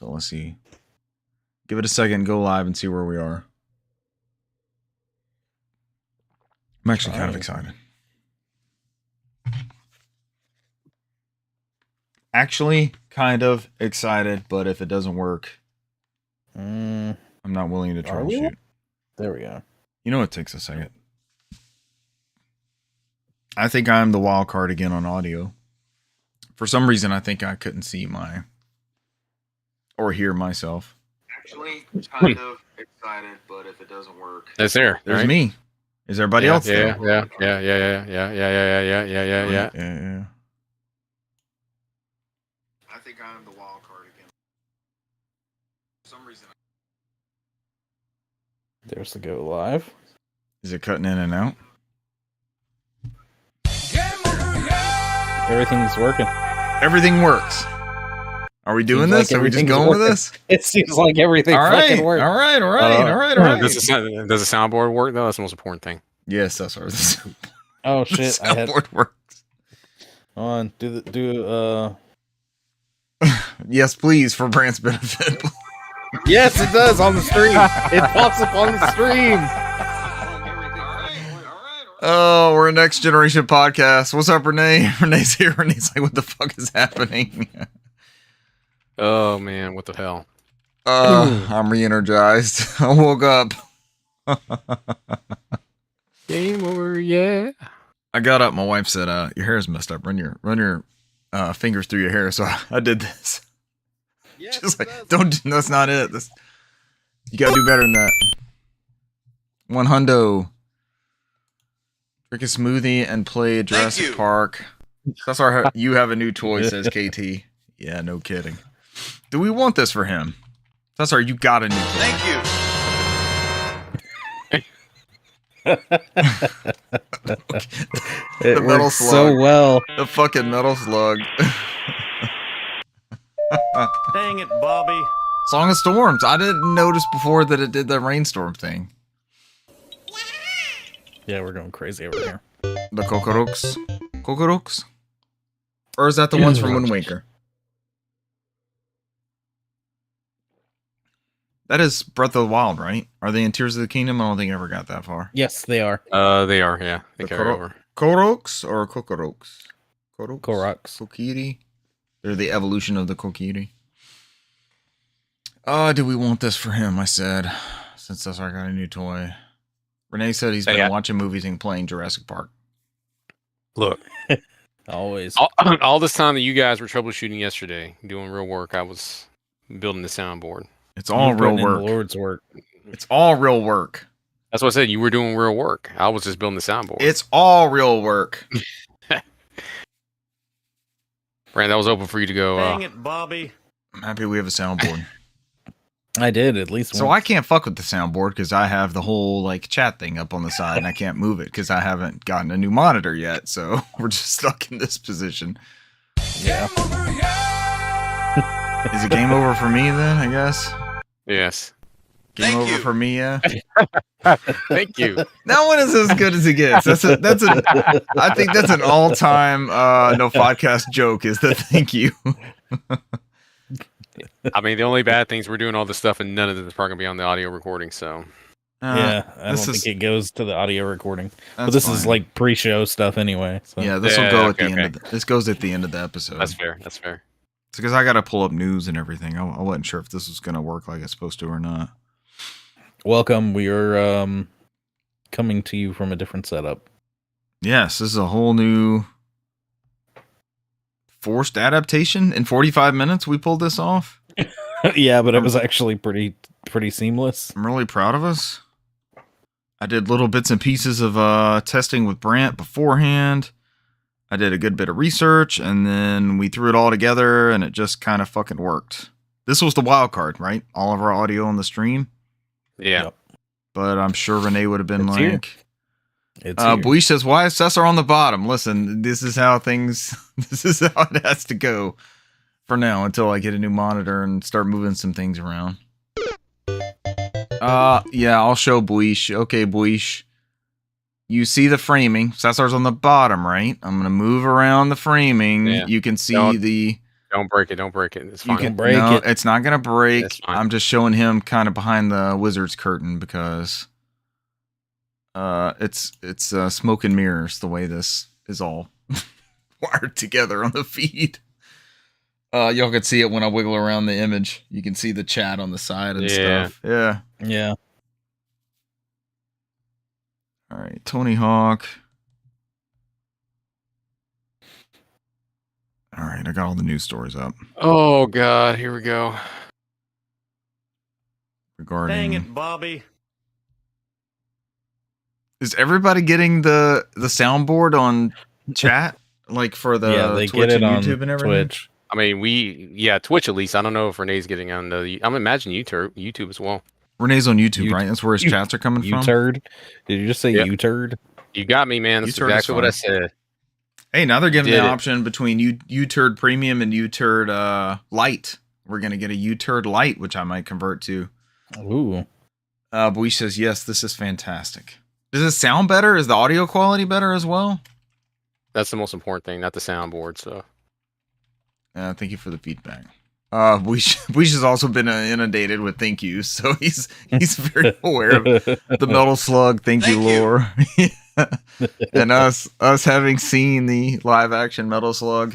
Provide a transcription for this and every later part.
So let's see. Give it a second, go live and see where we are. I'm actually kind of excited. Actually, kind of excited, but if it doesn't work, I'm not willing to troubleshoot. There we go. You know, it takes a second. I think I'm the wild card again on audio. For some reason, I think I couldn't see or hear myself. Actually, kind of excited, but if it doesn't work, it's there. There's right? me. Is everybody else there? Yeah. I think I'm the wild card again. For some reason. There's the go live. Is it cutting in and out? Everything's working. Everything works. Are we doing this? Are we just going with this? It seems like everything fucking works. All right. Does the soundboard work though? That's the most important thing. Yes, that's our Oh shit! The soundboard works. On Yes, please, for Brant's benefit. Yes, it does on the stream. It pops up on the stream. Oh, we're a Next Generation podcast. What's up, Renee? Renee's here. Renee's like, what the fuck is happening? Oh man, what the hell? I'm re-energized. I woke up. Game over, yeah. I got up. My wife said, "Your hair is messed up. Run your fingers through your hair." So I did this. Yes, She's like, "Don't. That's not it. You gotta do better than that." One hundo. Drink a smoothie and play Jurassic Park. That's our. You have a new toy, says KT. Yeah, no kidding. Do we want this for him? That's our. You got a new toy. Thank you. It works so well. The fucking metal slug. Dang it, Bobby. Song of Storms. I didn't notice before that it did the rainstorm thing. Yeah, we're going crazy over here. The Kokorooks. Kokorooks? Or is that the ones from Wind Waker? That is Breath of the Wild, right? Are they in Tears of the Kingdom? I don't think I ever got that far. Yes, they are. They are, yeah. They carry over. Korooks or Kokorooks? Koroks. Kokiri? They're the evolution of the Kokiri. Do we want this for him? I said, since that's I got a new toy. Renee said he's been watching movies and playing Jurassic Park. Look. Always. All this time that you guys were troubleshooting yesterday, doing real work, I was building the soundboard. It's all real work. The Lord's work. It's all real work. That's what I said. You were doing real work. I was just building the soundboard. It's all real work. Brand, that was open for you to go. Dang it, Bobby. I'm happy we have a soundboard. I did at least. So I can't fuck with the soundboard because I have the whole like chat thing up on the side and I can't move it because I haven't gotten a new monitor yet. So we're just stuck in this position. Yeah. Is it game over for me then? I guess. Yes. Game over for me, yeah. Thank you. That one is as good as it gets. I think that's an all-time NOFODcast joke. Is the thank you. I mean, the only bad things we're doing all this stuff, and none of this is probably gonna be on the audio recording. So, I don't think it goes to the audio recording. But this is like pre-show stuff anyway. So. Yeah, this will go at the end. This goes at the end of the episode. That's fair. That's fair. It's because I got to pull up news and everything. I wasn't sure if this was gonna work like it's supposed to or not. Welcome. We are coming to you from a different setup. Yes, this is a whole new forced adaptation. In 45 minutes, we pulled this off. Yeah, but it was actually pretty seamless. I'm really proud of us. I did little bits and pieces of testing with Brant beforehand. I did a good bit of research, and then we threw it all together, and it just kind of fucking worked. This was the wild card, right? All of our audio on the stream. Yeah. Yep. But I'm sure Renee would have been It's like... here. It's Buish says, why is Cesar on the bottom? Listen, this is how it has to go for now until I get a new monitor and start moving some things around. Yeah, I'll show Buish. Okay, Buish. You see the framing. Cesar's on the bottom, right? I'm going to move around the framing. Yeah. You can see Don't break it. Don't break it. It's fine. You can break it. It's not gonna break. I'm just showing him kind of behind the wizard's curtain because it's smoke and mirrors the way this is all wired together on the feed. Y'all can see it when I wiggle around the image. You can see the chat on the side and stuff. Yeah. Yeah. All right, Tony Hawk. All right, I got all the news stories up. Oh God, here we go. Regarding. Dang it, Bobby. Is everybody getting the soundboard on chat? Like for the they Twitch get it and YouTube on and everything? Twitch. I mean, Twitch at least. I don't know if Renee's getting on the. I'm imagining YouTube as well. Renee's on YouTube, right? That's where his chats are coming from. U-turd? Did you just say Yeah. U-turd? You got me, man. That's exactly what I said. Hey, now they're giving the option between U-turd Premium and U-turd Lite. We're gonna get a U-turd Lite, which I might convert to. Ooh. Boy says yes. This is fantastic. Does it sound better? Is the audio quality better as well? That's the most important thing, not the soundboard. So. Thank you for the feedback. Weesh has also been inundated with thank yous, so he's very aware of the Metal Slug. Thank you, Lore. And us having seen the live action Metal Slug,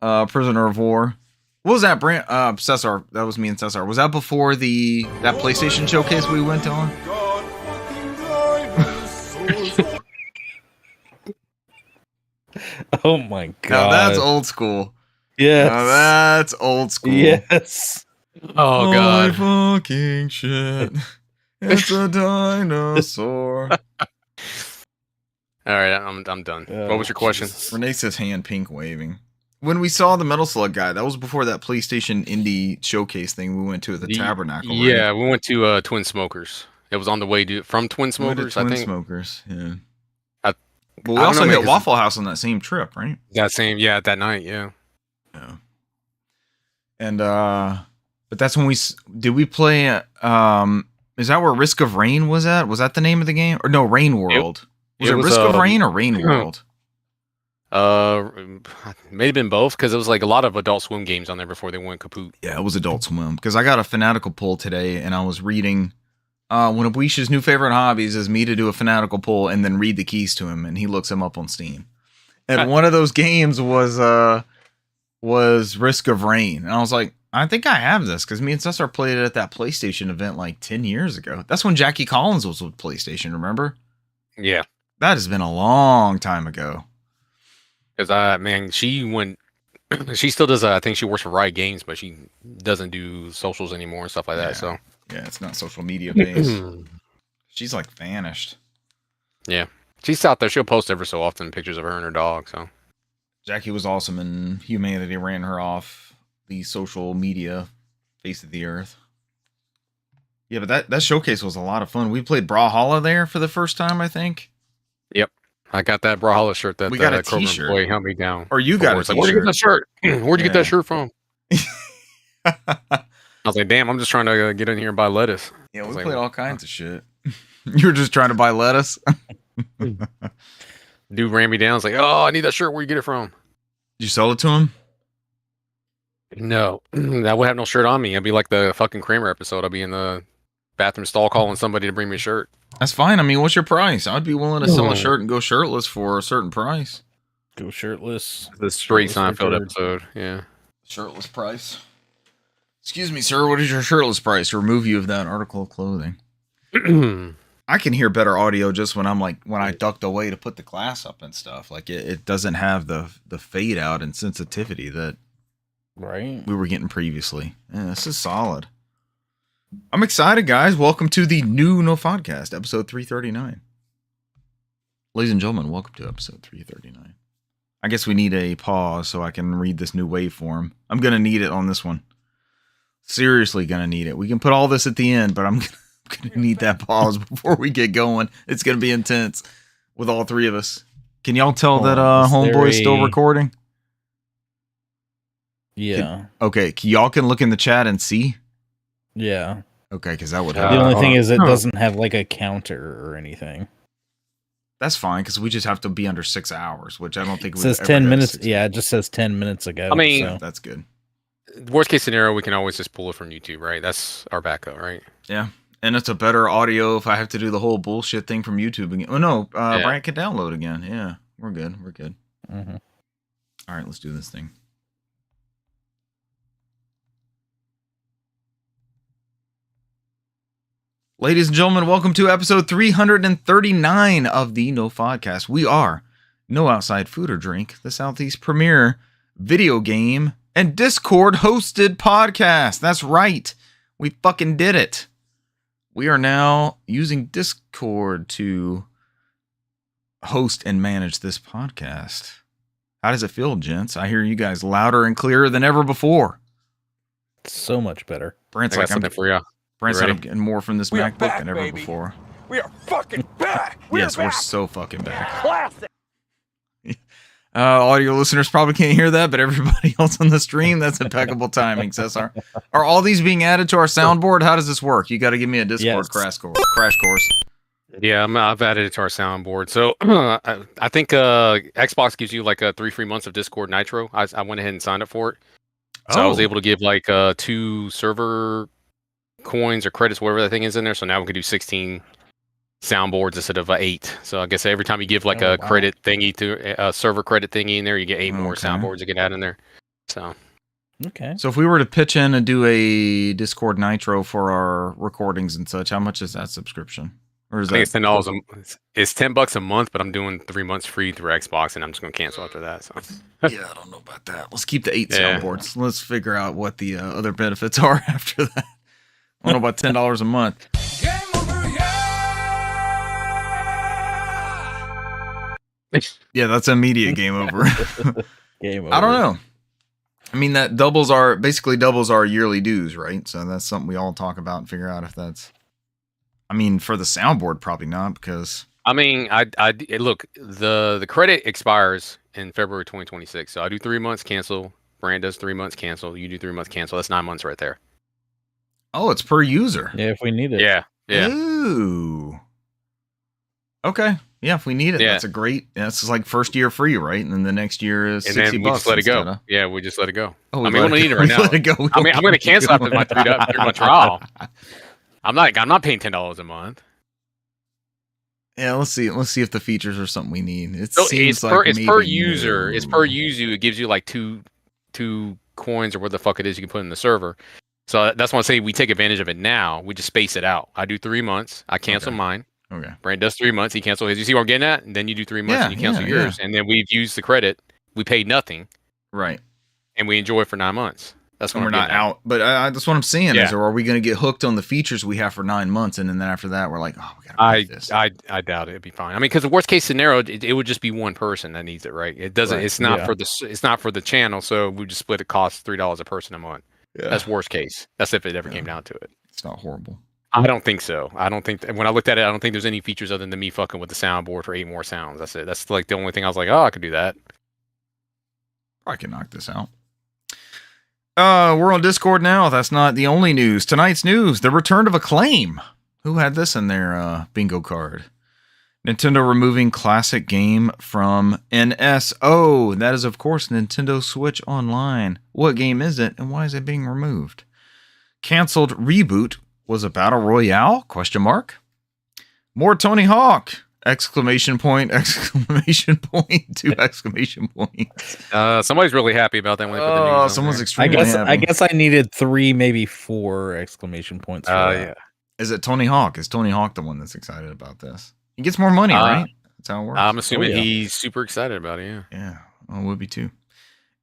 Prisoner of War. What was that brand? Cesar. That was me and Cesar. Was that before that PlayStation showcase we went on? Oh my God. Now that's old school. Yes. Now that's old school. Yes. Oh God. Holy fucking shit. It's a dinosaur. All right, I'm done. What was your question? Renee says hand pink waving. When we saw the Metal Slug guy, that was before that PlayStation Indie showcase thing we went to at the Tabernacle. Yeah, we went to Twin Smokers. It was on the way from Twin Smokers, I think. Twin Smokers, yeah. But we also hit Waffle House on that same trip, right? That night, yeah. Yeah. And but that's when we play is that where Risk of Rain was at? Was that the name of the game? Or no, Rain World. Was it Risk of Rain or Rain World? May have been both because it was like a lot of Adult Swim games on there before they went kaput. Yeah, it was Adult Swim because I got a Fanatical pull today and I was reading one of Weish's new favorite hobbies is me to do a Fanatical pull and then read the keys to him, and he looks them up on Steam. And one of those games was Risk of Rain, and I was like, I think I have this because me and Cesar played it at that PlayStation event like 10 years ago. That's when Jackie Collins was with PlayStation, remember? Yeah, that has been a long time ago. Because she still does. I think she works for Riot Games, but she doesn't do socials anymore and stuff like that. So yeah, it's not social media based. She's like vanished. Yeah, she's out there. She'll post ever so often pictures of her and her dog. So Jackie was awesome, and humanity ran her off the social media face of the earth. Yeah, but that showcase was a lot of fun. We played Brawlhalla there for the first time, I think. Yep. I got that Brawlhalla shirt that we got a t-shirt. Boy held me down. Or you got a t-shirt. Like, where'd you get that shirt? Where'd you get that shirt from? I was like, damn, I'm just trying to get in here and buy lettuce. Yeah, we played all kinds of shit. You were just trying to buy lettuce? Dude ran me down. I was like, oh, I need that shirt. Where'd you get it from? Did you sell it to him? No. I would have no shirt on me. I'd be like the fucking Kramer episode. I'd be in the bathroom stall calling somebody to bring me a shirt. That's fine. I mean, what's your price? I'd be willing to sell a shirt and go shirtless for a certain price. Go shirtless. The straight Seinfeld episode. Yeah. Shirtless price. Excuse me, sir. What is your shirtless price? Remove you of that article of clothing. I can hear better audio just when I ducked away to put the glass up and stuff. Like it doesn't have the fade out and sensitivity that we were getting previously. Yeah, this is solid. I'm excited, guys. Welcome to the new NOFODcast, episode 339. Ladies and gentlemen, welcome to episode 339. I guess we need a pause so I can read this new waveform. I'm going to need it on this one. Seriously going to need it. We can put all this at the end, but I'm going to need that pause before we get going. It's going to be intense with all three of us. Can y'all tell that Homeboy's still recording? Yeah. Okay, y'all can look in the chat and see? Yeah. Okay, because that would help. The only thing is it doesn't have like a counter or anything. That's fine because we just have to be under 6 hours, which I don't think it says 10 minutes. Yeah, it just says 10 minutes ago. I mean, so. That's good. Worst case scenario, we can always just pull it from YouTube, right? That's our backup, right? Yeah. And it's a better audio if I have to do the whole bullshit thing from YouTube again. Oh, no. Brian can download again. Yeah. We're good. We're good. Mm-hmm. All right. Let's do this thing. Ladies and gentlemen, welcome to episode 339 of the NOFODcast. We are No Outside Food or Drink, the Southeast premier video game and Discord hosted podcast. That's right. We fucking did it. We are now using Discord to host and manage this podcast. How does it feel, gents? I hear you guys louder and clearer than ever before. So much better. Brent's like, I'm getting more from this MacBook than ever before. We are fucking back. We're so fucking back. Classic. Audio listeners probably can't hear that, but everybody else on the stream, that's impeccable timing. Cesar, are all these being added to our soundboard? How does this work? You got to give me a Discord crash course. Yeah, I've added it to our soundboard. So I think Xbox gives you like 3 free months of Discord Nitro. I went ahead and signed up for it. So I was able to give like 2 server coins or credits, whatever that thing is in there. So now we can do 16 soundboards instead of 8. So I guess every time you give like credit thingy to a server credit thingy in there, you get 8 more soundboards you can add in there. So So if we were to pitch in and do a Discord Nitro for our recordings and such, how much is that subscription? Or is I think it's $10 it's $10 a month, but I'm doing 3 months free through Xbox, and I'm just gonna cancel after that. So yeah, I don't know about that. Let's keep the 8 soundboards. Let's figure out what the other benefits are after that. I don't know about $10 a month. Game over, Yeah, that's immediate game over. Game over. I don't know. I mean, that basically doubles our yearly dues, right? So that's something we all talk about and figure out if that's. I mean, for the soundboard, probably not because. I mean, I look, the credit expires in February 2026. So I do 3 months, cancel. Brand does 3 months, cancel. You do 3 months, cancel. That's 9 months right there. Oh, it's per user. Yeah, if we need it. Yeah. Ooh. Okay. Yeah, if we need it, that's a great. That's like first year free, right? And then the next year is $60. And then we just let it go. Yeah, we just let it go. Oh, I mean, we don't need it right now. Let it go. I mean, I'm going to cancel after my 3-month trial. I'm not paying $10 a month. Yeah, let's see if the features are something we need. It so seems it's per user. It's per user. It gives you like two coins or what the fuck it is you can put in the server. So that's why I say we take advantage of it now. We just space it out. I do 3 months. I cancel mine. Okay. Brand does 3 months. He cancels his. You see what I'm getting at? And then you do 3 months and you cancel yours. And then we've used the credit. We paid nothing. Right. And we enjoy it for 9 months. That's when we're not out. But that's what I'm saying is, or are we going to get hooked on the features we have for 9 months, and then after that we're like, oh, we got to this. I doubt it'd be fine. I mean, because the worst case scenario, it would just be one person that needs it, right? It doesn't. Right. It's not for the channel. So we just split it. Costs $3 a person a month. Yeah. That's worst case. That's if it ever came down to it. It's not horrible. I don't think so. I don't think when I looked at it, I don't think there's any features other than me fucking with the soundboard for 8 more sounds. That's it. That's like the only thing I was like, oh, I could do that. I can knock this out. We're on Discord now. That's not the only news. Tonight's news: the return of Acclaim. Who had this in their bingo card? Nintendo removing classic game from NSO. That is, of course, Nintendo Switch Online. What game is it, and why is it being removed? Cancelled reboot was a battle royale? Question mark. More Tony Hawk! Exclamation point! Exclamation point! 2 exclamation points. Somebody's really happy about that when they put the news someone's extremely happy. I guess I needed 3, maybe 4 exclamation points. Yeah. Is it Tony Hawk? Is Tony Hawk the one that's excited about this? He gets more money, right? That's how it works. I'm assuming he's super excited about it, yeah. Yeah, I would be too.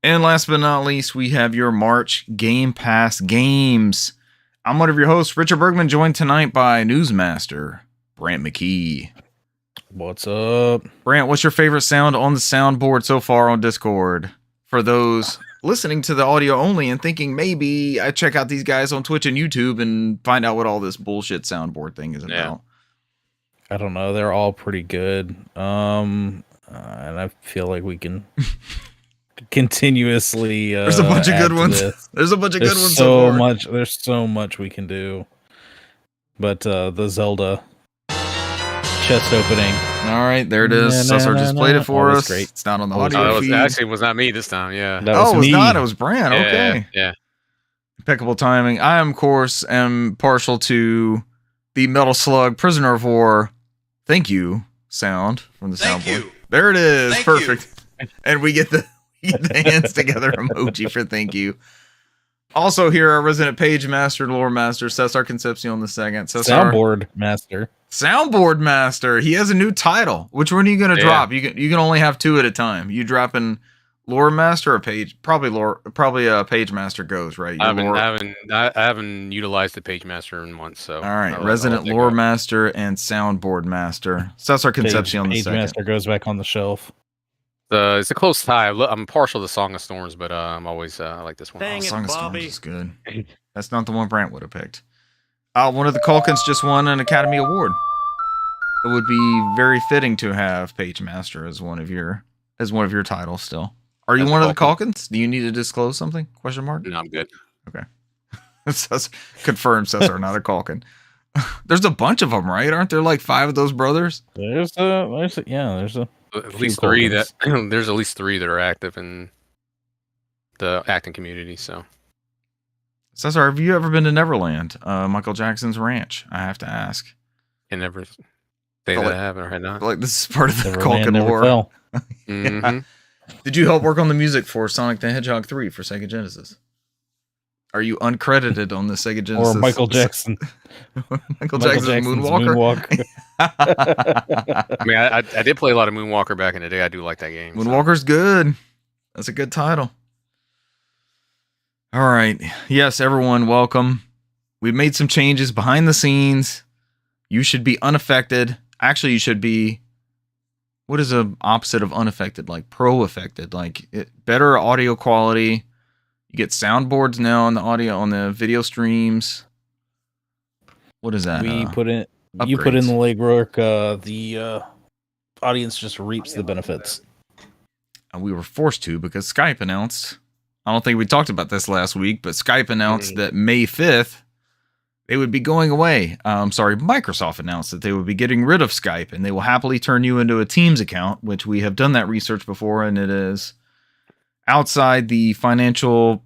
And last but not least, we have your March Game Pass games. I'm one of your hosts, Richard Bergman, joined tonight by Newsmaster, Brant McKee. What's up? Brant, what's your favorite sound on the soundboard so far on Discord? For those listening to the audio only and thinking maybe I check out these guys on Twitch and YouTube and find out what all this bullshit soundboard thing is about. I don't know. They're all pretty good. And I feel like we can continuously there's a bunch of good ones. There's a bunch of good ones so far. There's so much we can do. But the Zelda chest opening. All right, there it is. Cesar just played it for us. Great. It's not on the audio feed. Actually, it was not me this time. Yeah. That was it was me. not. It was Brand. Okay. Yeah. Impeccable timing. I, of course, am partial to the Metal Slug Prisoner of War thank you sound from the soundboard. There it is. Perfect. And we get the hands together emoji for thank you. Also here, our resident page master, lore master, Cesar Concepcion the second. Soundboard master. Soundboard master. He has a new title. Which one are you going to drop? You can only have 2 at a time. You dropping lore master or page? Probably a page master goes, right? I haven't utilized the page master in months. So all right, resident lore master and soundboard master. Cesar Concepcion the second. Page master goes back on the shelf. It's a close tie. I'm partial to Song of Storms, but I'm always I like this one. Song of Storms is good. That's not the one Brant would have picked. One of the Culkins just won an Academy Award. It would be very fitting to have Page Master as one of your titles. Still, are you one of the Culkins? Do you need to disclose something? Question mark. No, I'm good. Okay. Confirmed, Cesar, not a Culkin. There's a bunch of them, right? Aren't there like 5 of those brothers? There's at least 3 that there's at least 3 that are active in the acting community. So, Cesar, have you ever been to Neverland, Michael Jackson's ranch? I have to ask. I never say that I haven't right now. Like this is part of the Culkin lore. Mm-hmm. Did you help work on the music for Sonic the Hedgehog 3 for Sega Genesis? Are you uncredited on the Sega Genesis? Or Michael Jackson? Michael Jackson's Moonwalker. I mean, I did play a lot of Moonwalker back in the day. I do like that game. Moonwalker's good. That's a good title. All right. Yes, everyone, welcome. We've made some changes behind the scenes. You should be unaffected. Actually, you should be... What is the opposite of unaffected? Like pro-affected. Like better audio quality. You get soundboards now on the audio, on the video streams. What is that? You put in the legwork. The audience just reaps the benefits. And we were forced to because Skype announced. I don't think we talked about this last week, but Skype announced that May 5th they would be going away. Microsoft announced that they would be getting rid of Skype, and they will happily turn you into a Teams account, which we have done that research before, and it is outside the financial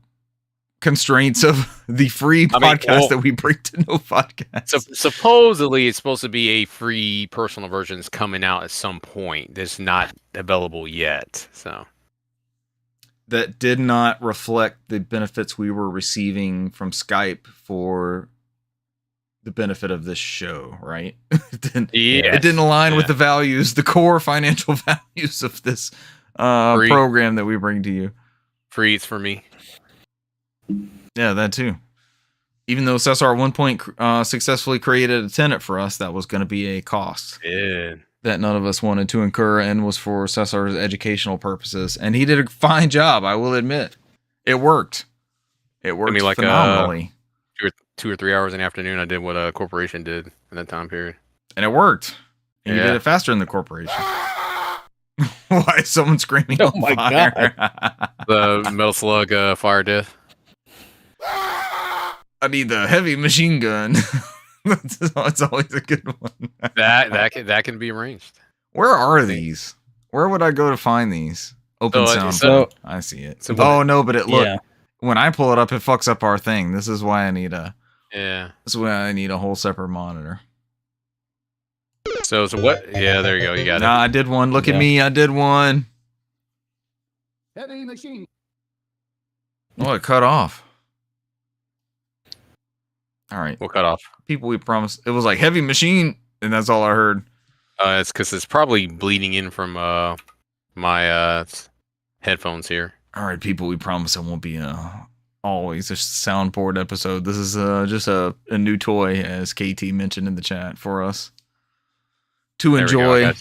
constraints of the free podcast that we bring to NOFODcast. So supposedly it's supposed to be a free personal version coming out at some point that's not available yet. So that did not reflect the benefits we were receiving from Skype for the benefit of this show, right? It didn't align with the values, the core financial values of this program that we bring to you. Free, it's for me. Yeah, that too. Even though Cesar at one point successfully created a tenant for us, that was going to be a cost that none of us wanted to incur, and was for Cesar's educational purposes. And he did a fine job, I will admit. It worked. It worked phenomenally. 2 or 3 hours in the afternoon, I did what a corporation did in that time period. And it worked. And you did it faster than the corporation. Why is someone screaming? Oh my god! The Metal Slug fire death. I need the heavy machine gun. It's always a good one. that can be arranged. Where are these? Where would I go to find these? Open sound. So, I see it. Look. When I pull it up, it fucks up our thing. This is why I need a. Yeah. This is why I need a whole separate monitor. So what? Yeah, there you go. You got it. I did one. Look at me. I did one. Heavy machine. Oh, it cut off. All right. We'll cut off. People, we promised. It was like heavy machine, and that's all I heard. It's because it's probably bleeding in from my headphones here. All right, people, we promise it won't be always a soundboard episode. This is just a new toy, as KT mentioned in the chat, for us to enjoy.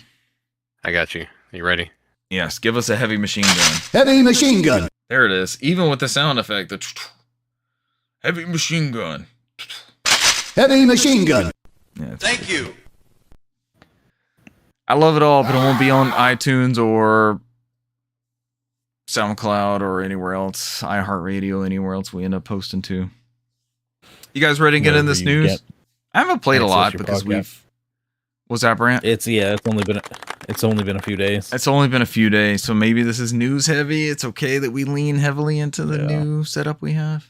I got you. You ready? Yes, give us a heavy machine gun. Heavy machine gun. There it is. Even with the sound effect, the heavy machine gun. Heavy machine gun. Yeah, thank you. I love it all, but it won't be on iTunes or SoundCloud or anywhere else, iHeartRadio, anywhere else we end up posting to. You guys ready to get in this news? I haven't played a lot because What's that, Brant? It's only been a few days. It's only been a few days, so maybe this is news heavy. It's okay that we lean heavily into the new setup we have.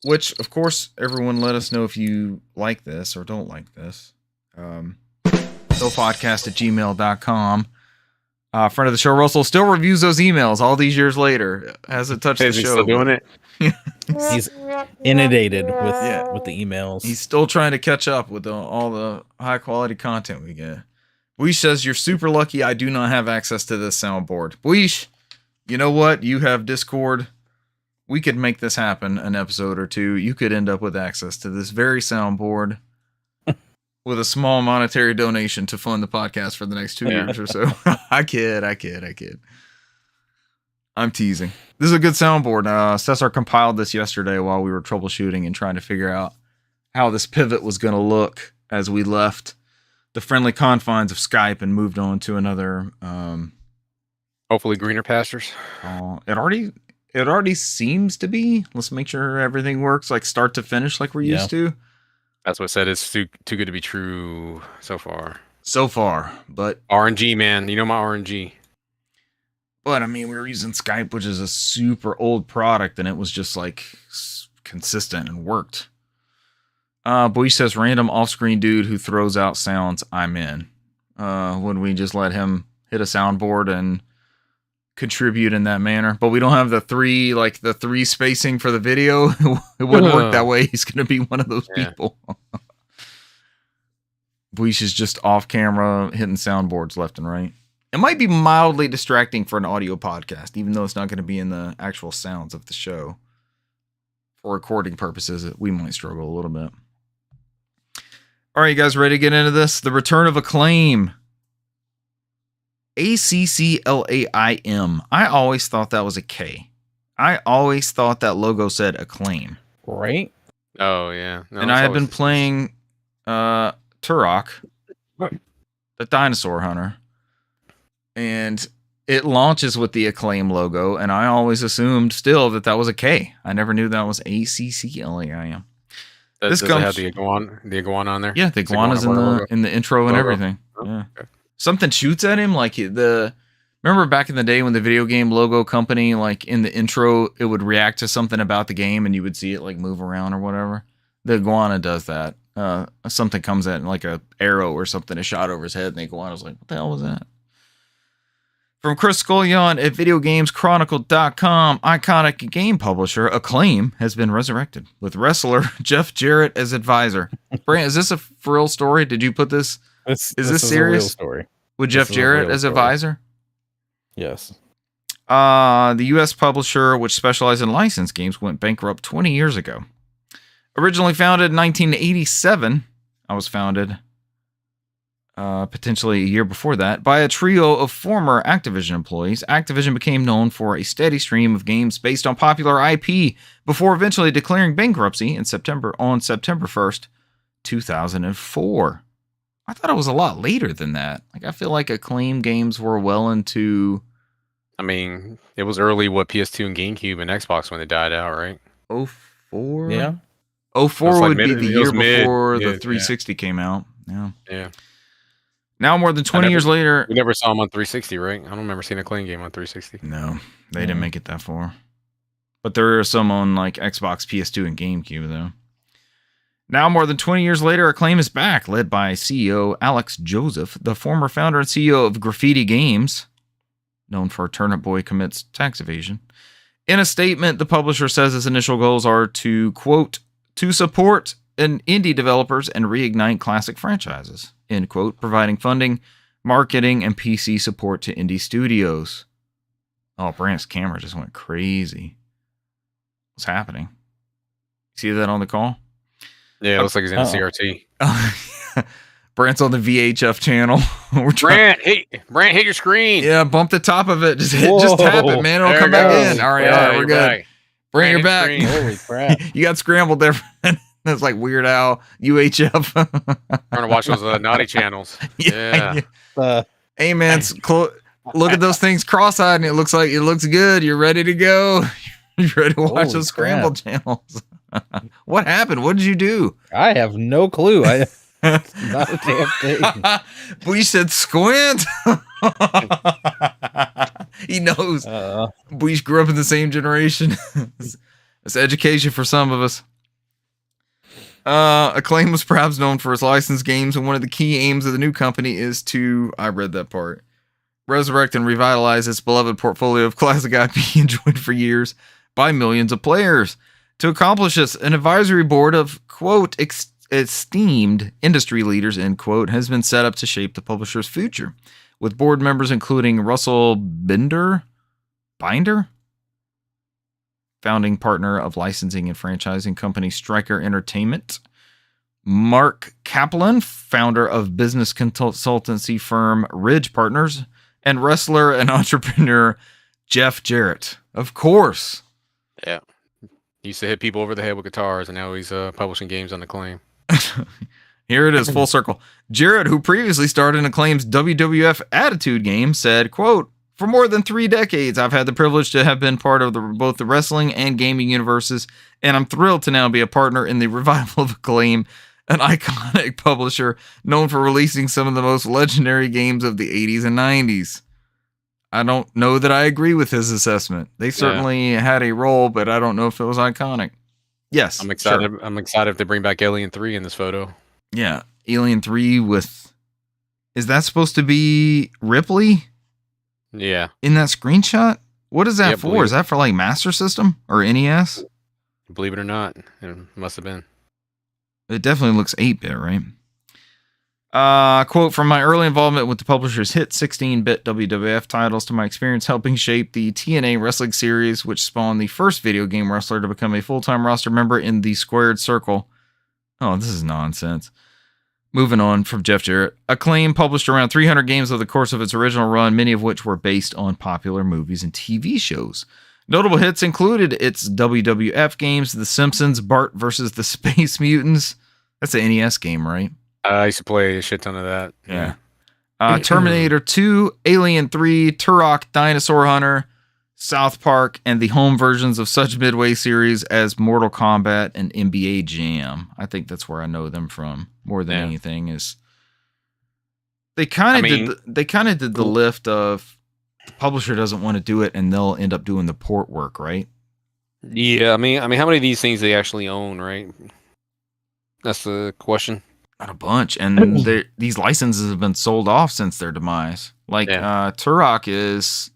Which, of course, everyone let us know if you like this or don't like this. NOFODcast@gmail.com. Friend of the show, Russell, still reviews those emails all these years later. Hasn't touched the show. He's still doing it? He's inundated with the emails. He's still trying to catch up with all the high quality content we get. Buish says, you're super lucky I do not have access to this soundboard. Buish, you know what? You have Discord. We could make this happen an episode or two. You could end up with access to this very soundboard with a small monetary donation to fund the podcast for the next 2 years or so. I kid. I'm teasing. This is a good soundboard. Cesar compiled this yesterday while we were troubleshooting and trying to figure out how this pivot was going to look as we left the friendly confines of Skype and moved on to another. Hopefully greener pastures. It already seems to be. Let's make sure everything works like start to finish like we're used to. That's what said it's too good to be true so far. But RNG, man. You know my RNG. But I mean, we were using Skype, which is a super old product, and it was just like consistent and worked. Boy says random off-screen dude who throws out sounds. I'm in. When we just let him hit a soundboard and contribute in that manner, but we don't have the three spacing for the video. It wouldn't work that way. He's gonna be one of those people. Boish is just off camera hitting soundboards left and right. It might be mildly distracting for an audio podcast, even though it's not going to be in the actual sounds of the show. For recording purposes, we might struggle a little bit. All right, you guys ready to get into this? The return of Acclaim. ACCLAIM. I always thought that was a K. I always thought that logo said Acclaim. Right? Oh, yeah. No, and I had been playing Turok, the dinosaur hunter. And it launches with the Acclaim logo, and I always assumed still that was a K. I never knew that was ACCLAIM. Does it have the iguana on there? Yeah, the iguana's in the intro and everything. Oh, yeah. Okay. Something shoots at him, like remember back in the day when the video game logo company, like in the intro, it would react to something about the game, and you would see it like move around or whatever. The iguana does that. Something comes at like a arrow or something is shot over his head, and the iguana's like, "What the hell was that?" From Chris Scullion at VideoGamesChronicle.com, iconic game publisher Acclaim has been resurrected with wrestler Jeff Jarrett as advisor. Brant, is this a for real story? Did you put this? Is this serious? A real story. With Jeff Jarrett as advisor? Yes. The U.S. publisher, which specialized in licensed games, went bankrupt 20 years ago. Originally founded in 1987, I was founded potentially a year before that, by a trio of former Activision employees. Activision became known for a steady stream of games based on popular IP before eventually declaring bankruptcy on September 1st, 2004. I thought it was a lot later than that. Like, I feel like Acclaim games were well into... I mean, it was early, PS2 and GameCube and Xbox when they died out, right? 04? Yeah. 04 would be the year before the 360 came out. Yeah. Now, more than 20 years later... We never saw them on 360, right? I don't remember seeing a Acclaim game on 360. No, they didn't make it that far. But there are some on like Xbox, PS2, and GameCube, though. Now, more than 20 years later, Acclaim is back, led by CEO Alex Joseph, the former founder and CEO of Graffiti Games, known for Turnip Boy Commits Tax Evasion. In a statement, the publisher says its initial goals are to, quote, to support indie developers and reignite classic franchises, end quote, providing funding, marketing, and PC support to indie studios. Oh, Brant's camera just went crazy. What's happening? See that on the call? Yeah, it looks like he's in a CRT. Brant's on the VHF channel. Brant, hit your screen. Yeah, bump the top of it. Just tap it, man. It'll come back in. All right, we're good. Back. Brant, you're back. Holy crap. You got scrambled there. That's like Weird Al, UHF. Trying to watch those naughty channels. Yeah. Hey, man, look at those things cross-eyed, and it looks good. You're ready to go. You're ready to watch those scrambled channels. What happened? What did you do? I have no clue. Not a damn thing. We said squint. He knows. We grew up in the same generation. It's education for some of us. Acclaim was perhaps known for its licensed games, and one of the key aims of the new company is to, I read that part, resurrect and revitalize its beloved portfolio of classic IP enjoyed for years by millions of players. To accomplish this, an advisory board of, quote, esteemed industry leaders, end quote, has been set up to shape the publisher's future, with board members including Russell Binder, founding partner of licensing and franchising company Stryker Entertainment, Mark Kaplan, founder of business consultancy firm Ridge Partners, and wrestler and entrepreneur Jeff Jarrett. Of course. Yeah. He used to hit people over the head with guitars, and now he's publishing games on Acclaim. Here it is, full circle. Jarrett, who previously starred in Acclaim's WWF Attitude game, said, quote, "For more than 3 decades, I've had the privilege to have been part of both the wrestling and gaming universes, and I'm thrilled to now be a partner in the revival of Acclaim, an iconic publisher known for releasing some of the most legendary games of the 80s and 90s. I don't know that I agree with his assessment. They certainly had a role, but I don't know if it was iconic. Yes. I'm excited. Sure. I'm excited if they bring back Alien 3 in this photo. Yeah. Alien 3 with... Is that supposed to be Ripley? Yeah. In that screenshot? What is that for? Is that for like Master System or NES? Believe it or not, it must have been. It definitely looks 8-bit, right? Quote, "From my early involvement with the publisher's hit 16-bit WWF titles to my experience helping shape the TNA wrestling series, which spawned the first video game wrestler to become a full-time roster member in the Squared Circle." Oh, this is nonsense. Moving on from Jeff Jarrett. Acclaim published around 300 games over the course of its original run, many of which were based on popular movies and TV shows. Notable hits included its WWF games, The Simpsons, Bart vs. the Space Mutants. That's an NES game, right? I used to play a shit ton of that. Yeah. Terminator 2, Alien 3, Turok, Dinosaur Hunter, South Park, and the home versions of such midway series as Mortal Kombat and NBA Jam. I think that's where I know them from more than anything. Is they kind of did the lift of the publisher doesn't want to do it, and they'll end up doing the port work, right? Yeah, I mean, how many of these things they actually own, right? That's the question. Not a bunch, and these licenses have been sold off since their demise. Like Turok is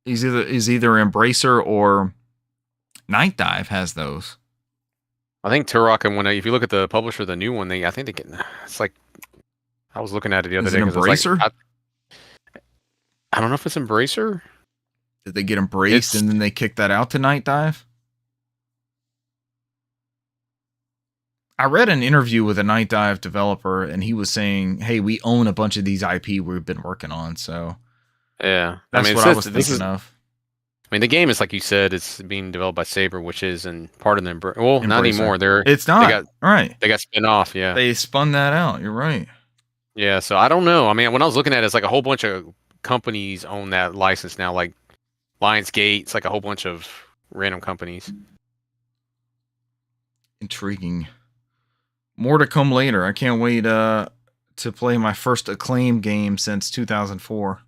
either Embracer or Night Dive has those. I think Turok, and if you look at the publisher, the new one, I think they get. It's like I was looking at it the other day. Embracer? I don't know if it's Embracer. Did they get embraced and then they kicked that out to Night Dive? I read an interview with a Night Dive developer, and he was saying, "Hey, we own a bunch of these IP we've been working on." So, yeah, that's what I was thinking of. I mean, the game is like you said; it's being developed by Saber, which is part of them. Well, Embracer. Not anymore. It's not. Right. They got spin off. Yeah, they spun that out. You're right. Yeah. So I don't know. I mean, when I was looking at it, it's like a whole bunch of companies own that license now, like Lionsgate. It's like a whole bunch of random companies. Intriguing. More to come later. I can't wait to play my first Acclaim game since 2004.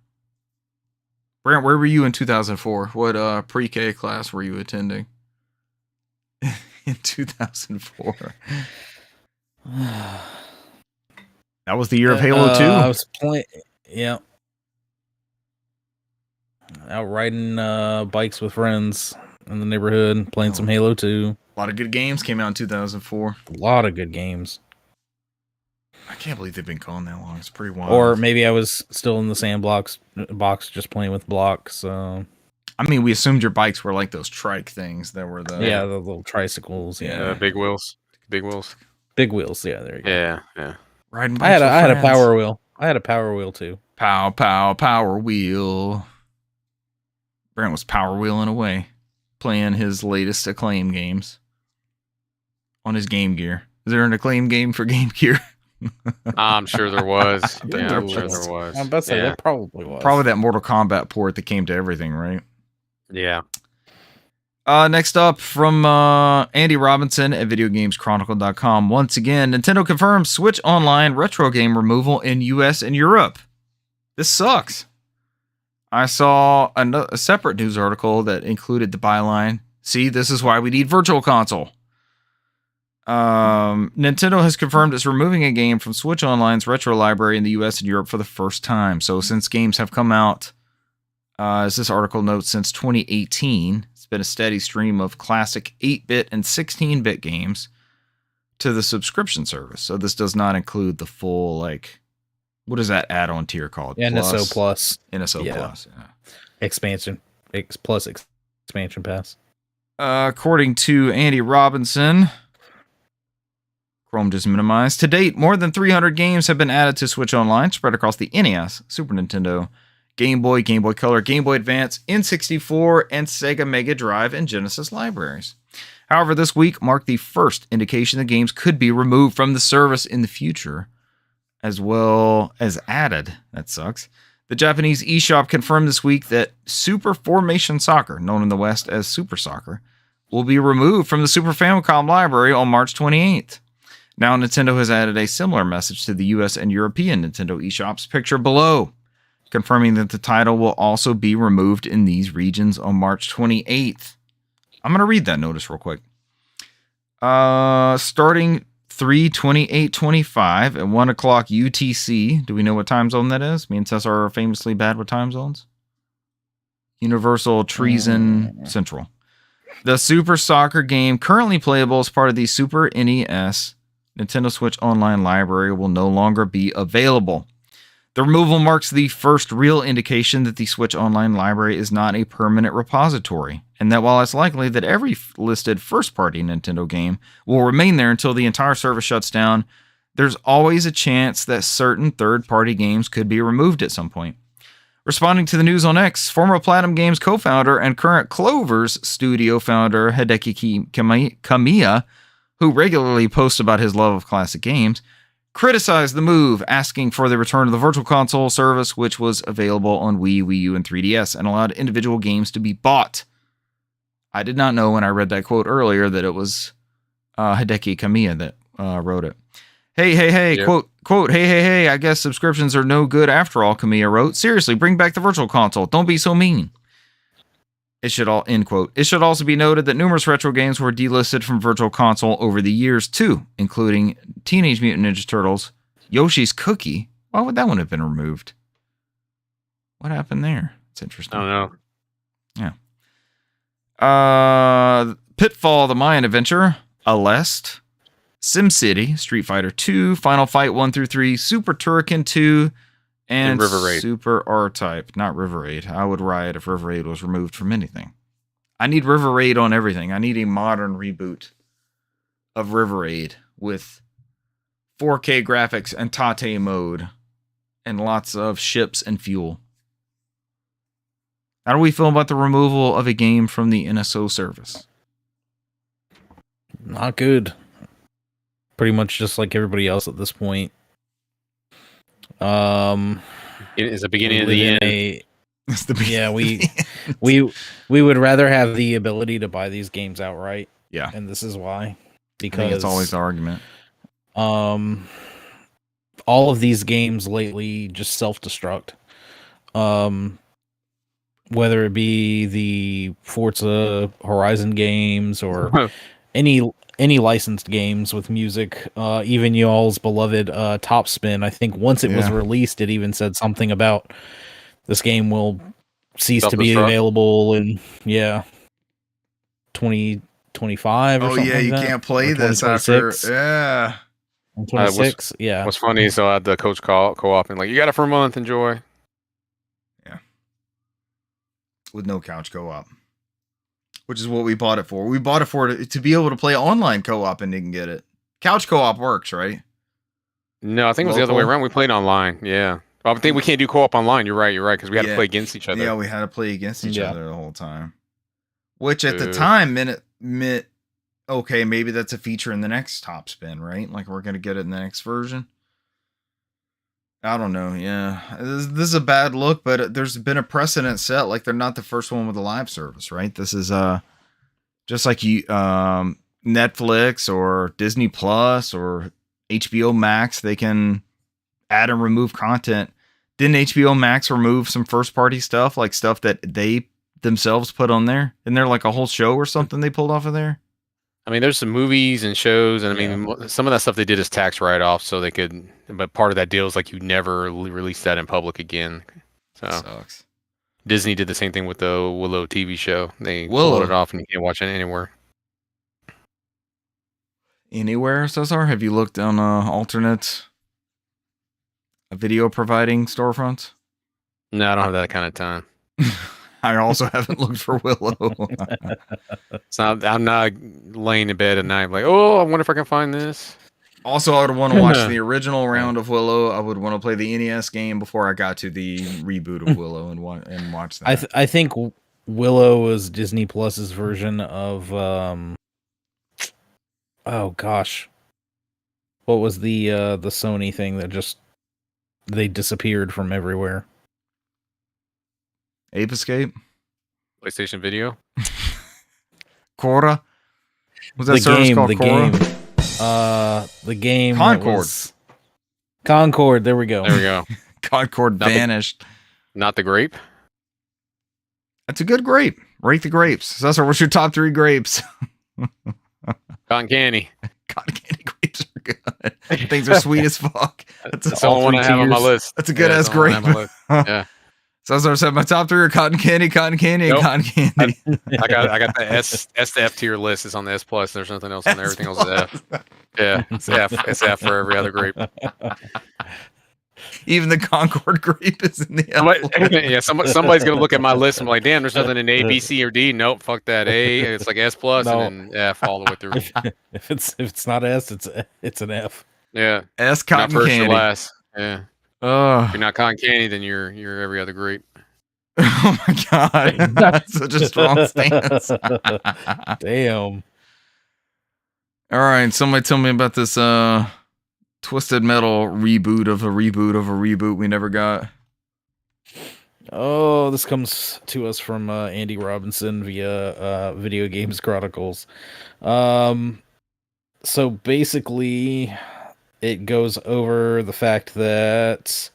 Brant, where were you in 2004? What pre-K class were you attending? In 2004. That was the year of Halo 2? I was playing, yeah. Out riding bikes with friends in the neighborhood, playing some Halo 2. A lot of good games came out in 2004. A lot of good games. I can't believe they've been gone that long. It's pretty wild. Or maybe I was still in the sandbox box, just playing with blocks. I mean, we assumed your bikes were like those trike things that were the little tricycles. Yeah, big wheels. Big wheels. Yeah, there you go. Yeah. Riding I had a power wheel. I had a power wheel too. Power wheel. Brent was power wheeling away, playing his latest Acclaim games on his Game Gear. Is there an Acclaim game for Game Gear? I'm sure there was. I'm sure there was. I'm about to say that probably was. Probably that Mortal Kombat port that came to everything, right? Yeah. Next up from Andy Robinson at VideoGamesChronicle.com. Once again, Nintendo confirms Switch Online retro game removal in US and Europe. This sucks. I saw a separate news article that included the byline, "See, this is why we need Virtual Console." Nintendo has confirmed it's removing a game from Switch Online's retro library in the US and Europe for the first time. So since games have come out, as this article notes, since 2018, it's been a steady stream of classic 8-bit and 16-bit games to the subscription service. So this does not include the full, like, what is that add-on tier called? NSO Plus. NSO Plus, yeah. Expansion Pass. According to Andy Robinson, Chrome just minimized. To date, more than 300 games have been added to Switch Online, spread across the NES, Super Nintendo, Game Boy, Game Boy Color, Game Boy Advance, N64, and Sega Mega Drive and Genesis libraries. However, this week marked the first indication that games could be removed from the service in the future, as well as added. That sucks. The Japanese eShop confirmed this week that Super Formation Soccer, known in the West as Super Soccer, will be removed from the Super Famicom library on March 28th. Now, Nintendo has added a similar message to the US and European Nintendo eShops picture below, confirming that the title will also be removed in these regions on March 28th. I'm going to read that notice real quick. Starting 3/28/25 at 1 o'clock UTC. Do we know what time zone that is? Me and Tess are famously bad with time zones. Universal Treason Central. The Super Soccer game, currently playable as part of the Super NES Nintendo Switch Online library, will no longer be available. The removal marks the first real indication that the Switch Online library is not a permanent repository, and that while it's likely that every listed first-party Nintendo game will remain there until the entire service shuts down, there's always a chance that certain third-party games could be removed at some point. Responding to the news on X, former Platinum Games co-founder and current Clover's studio founder Hideki Kamiya, who regularly posts about his love of classic games, criticized the move, asking for the return of the Virtual Console service, which was available on Wii, Wii U, and 3DS, and allowed individual games to be bought. I did not know when I read that quote earlier that it was Hideki Kamiya that wrote it. Hey, yep. quote, hey, I guess subscriptions are no good after all, Kamiya wrote. Seriously, bring back the Virtual Console. Don't be so mean. It should also be noted that numerous retro games were delisted from Virtual Console over the years too, including Teenage Mutant Ninja Turtles, Yoshi's Cookie. Why would that one have been removed? What happened there? It's interesting. I don't know. Yeah. Pitfall: The Mayan Adventure, Aleste, SimCity, Street Fighter 2, Final Fight 1 through 3, Super Turrican 2, and River Raid. Super R-Type, not River Raid. I would riot if River Raid was removed from anything. I need River Raid on everything. I need a modern reboot of River Raid with 4K graphics and Tate mode and lots of ships and fuel. How do we feel about the removal of a game from the NSO service? Not good. Pretty much just like everybody else at this point. It is the beginning of the end. It's the beginning. Yeah, we would rather have the ability to buy these games outright. Yeah, and this is why. Because I think it's always the argument. All of these games lately just self-destruct. Whether it be the Forza Horizon games or any licensed games with music, even y'all's beloved Top Spin. I think once it was released, it even said something about this game will cease to be available in 2025 or something. Oh yeah, you can't play this after 26. What's funny is I had the coach co-op and like, you got it for a month, enjoy. Yeah. With no couch co-op. Which is what we bought it for. We bought it for to be able to play online co-op and didn't get it. Couch co-op works, right? No, I think it was the other way around. We played online. Yeah. Well, I think we can't do co-op online. You're right, because we had to play against each other. Yeah, we had to play against each other the whole time. Which at the time meant okay, maybe that's a feature in the next Top Spin, right? Like we're gonna get it in the next version. I don't know. Yeah, this is a bad look, but there's been a precedent set. Like they're not the first one with a live service, right? This is just like you Netflix or Disney Plus or HBO Max, they can add and remove content. Didn't HBO Max remove some first party stuff, like stuff that they themselves put on there? Isn't there like a whole show or something they pulled off of there? I mean, there's some movies and shows, and I mean, some of that stuff they did is tax write-off, so they could. But part of that deal is like you never release that in public again. So Sucks. Disney did the same thing with the Willow TV show. They Willow. pulled it off, and you can't watch it anywhere. Anywhere, Cesar? Have you looked on alternate video providing storefronts? No, I don't have that kind of time. I also haven't looked for Willow. So I'm not laying in bed at night like, oh, I wonder if I can find this. Also, I would want to watch the original round of Willow. I would want to play the NES game before I got to the reboot of Willow and watch that. I think Willow was Disney Plus's version of oh gosh, what was the Sony thing that just they disappeared from everywhere? Ape Escape? PlayStation Video? Cora? Was that service called Cora? The game Concord. Concord, there we go. There we go. Concord vanished. Not the grape? That's a good grape. Rate the grapes. Cesar, what's your top 3 grapes? Cotton candy. Cotton candy grapes are good. Things are sweet as fuck. That's the only one I have on my list. That's a good ass grape. Yeah. Cesar said my top 3 are cotton candy, and Nope. cotton candy. I got the S to F tier list. It's on the S plus. There's nothing else on there. Everything else is F. Yeah, it's F. It's F for every other grape. Even the Concord grape is in the F. Somebody's gonna look at my list and be like, damn, there's nothing in A, B, C, or D. Nope, fuck that. A, it's like S plus, and then F all the way through. If it's not S, it's an F. Yeah, S not cotton first or candy. last. Yeah. Oh. If you're not cotton candy, then you're every other grape. Oh my god, that's such a strong stance. Damn. All right, somebody tell me about this Twisted Metal reboot of a reboot we never got. Oh, this comes to us from Andy Robinson via Video Games Chronicles. So basically, it goes over the fact that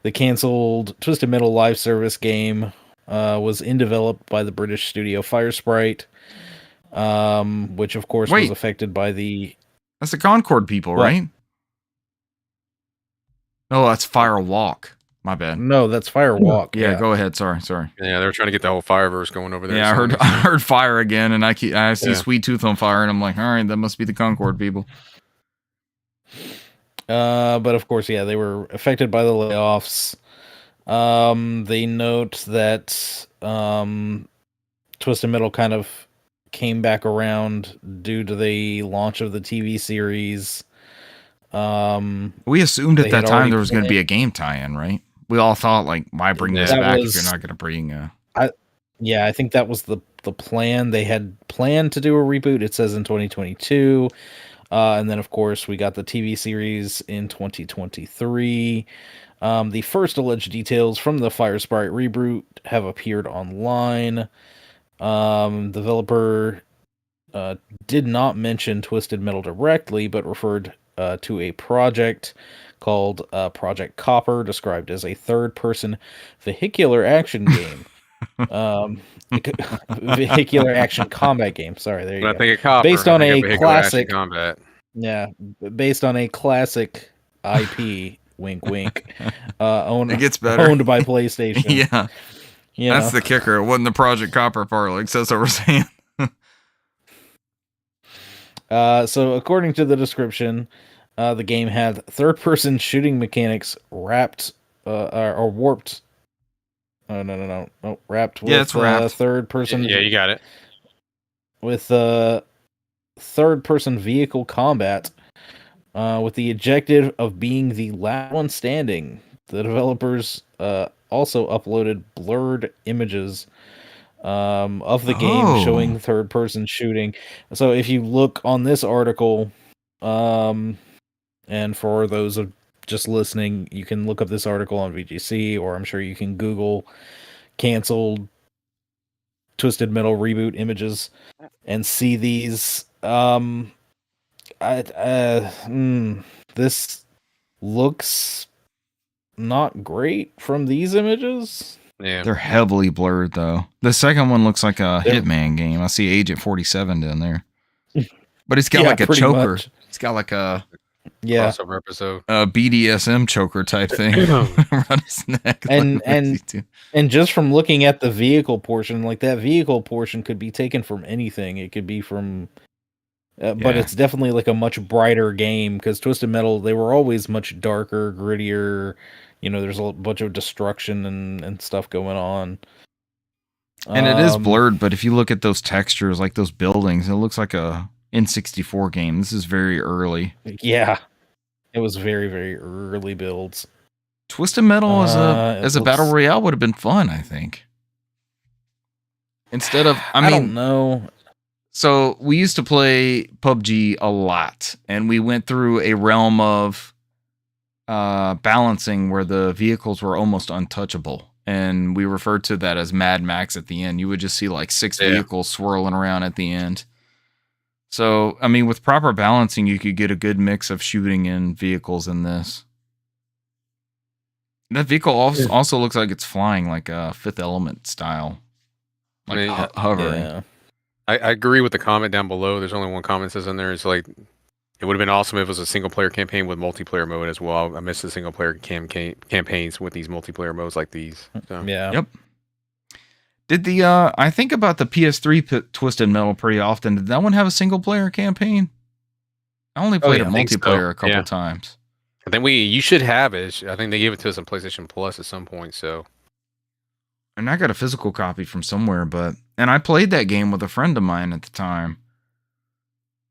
the canceled Twisted Metal live service game was developed by the British studio Firesprite, which of course was affected by the... That's the Concord people, right? No, that's Firewalk. My bad. No, that's Firewalk. Yeah, go ahead. Sorry. Yeah, they were trying to get the whole Fireverse going over there. Yeah, I heard fire again, and I see Sweet Tooth on fire, and I'm like, all right, that must be the Concord people. But of course, yeah, they were affected by the layoffs. They note that Twisted Metal kind of came back around due to the launch of the TV series. We assumed at that time there was going to be a game tie-in, right? We all thought, like, why bring this back if you're not going to bring I think that was the plan. They had planned to do a reboot, it says in 2022. And then, of course, we got the TV series in 2023. The first alleged details from the Firesprite reboot have appeared online. Developer did not mention Twisted Metal directly, but referred to a project called Project Copper, described as a third-person vehicular action game. Vehicular action combat game. Sorry, there you go. I think Copper, based on a classic combat. Yeah, based on a classic IP. Wink, wink. It gets better. Owned by PlayStation. Yeah, that's the kicker. It wasn't the Project Copper part, like that's what we're saying. So according to the description, the game had third-person shooting mechanics wrapped or warped. Oh no! Wrapped with it's wrapped. third-person. Yeah, you got it. With third-person vehicle combat, with the objective of being the last one standing. The developers also uploaded blurred images of the game showing third-person shooting. So if you look on this article, and for those of just listening, you can look up this article on VGC, or I'm sure you can Google canceled Twisted Metal reboot images and see these. This looks not great from these images. Yeah, They're heavily blurred though. The second one looks like a Hitman game. I see Agent 47 down there, but it's got like a choker. Much. It's got like a crossover episode, a BDSM choker type thing around his neck. And just from looking at the vehicle portion, like that vehicle portion could be taken from anything. It could be from, but it's definitely like a much brighter game because Twisted Metal, they were always much darker, grittier. You know, there's a bunch of destruction and stuff going on. And it is blurred, but if you look at those textures, like those buildings, it looks like a N64 game. This is very early. Yeah, it was very, very early builds. Twisted Metal as a battle royale would have been fun, I think. Instead of, I don't know. So we used to play PUBG a lot, and we went through a realm of balancing where the vehicles were almost untouchable, and we referred to that as Mad Max at the end. You would just see like 6 vehicles swirling around at the end. So, I mean, with proper balancing, you could get a good mix of shooting in vehicles in this. That vehicle also looks like it's flying like a Fifth Element style, like hovering. Yeah. I agree with the comment down below. There's only one comment that says in there. It's like, it would have been awesome if it was a single player campaign with multiplayer mode as well. I miss the single player campaigns with these multiplayer modes like these. So. Yeah. Yep. Did I think about the PS3 Twisted Metal pretty often. Did that one have a single player campaign? I only played a multiplayer a couple times. I think you should have it. I think they gave it to us on PlayStation Plus at some point. So, and I got a physical copy from somewhere, and I played that game with a friend of mine at the time.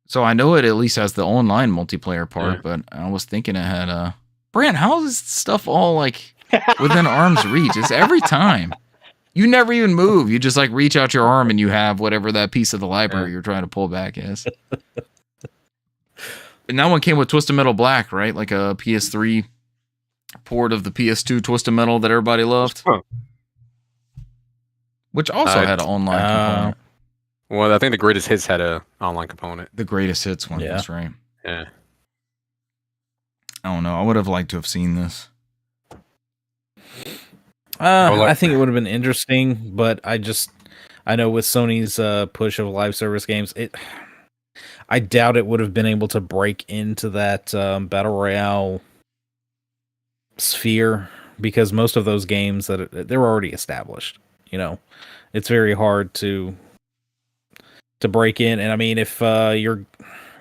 So I know it at least has the online multiplayer part, but I was thinking it had Brant, how is stuff all like within arm's reach? It's every time. You never even move. You just like reach out your arm and you have whatever that piece of the library you're trying to pull back is. And that one came with Twisted Metal Black, right? Like a PS3 port of the PS2 Twisted Metal that everybody loved. Which also had an online component. Well, I think the Greatest Hits had an online component. The Greatest Hits one, that's right. Yeah. I don't know. I would have liked to have seen this. I think it would have been interesting, but I know with Sony's push of live service games, I doubt it would have been able to break into that battle royale sphere because most of those games they're already established. You know, it's very hard to break in, and I mean, if you're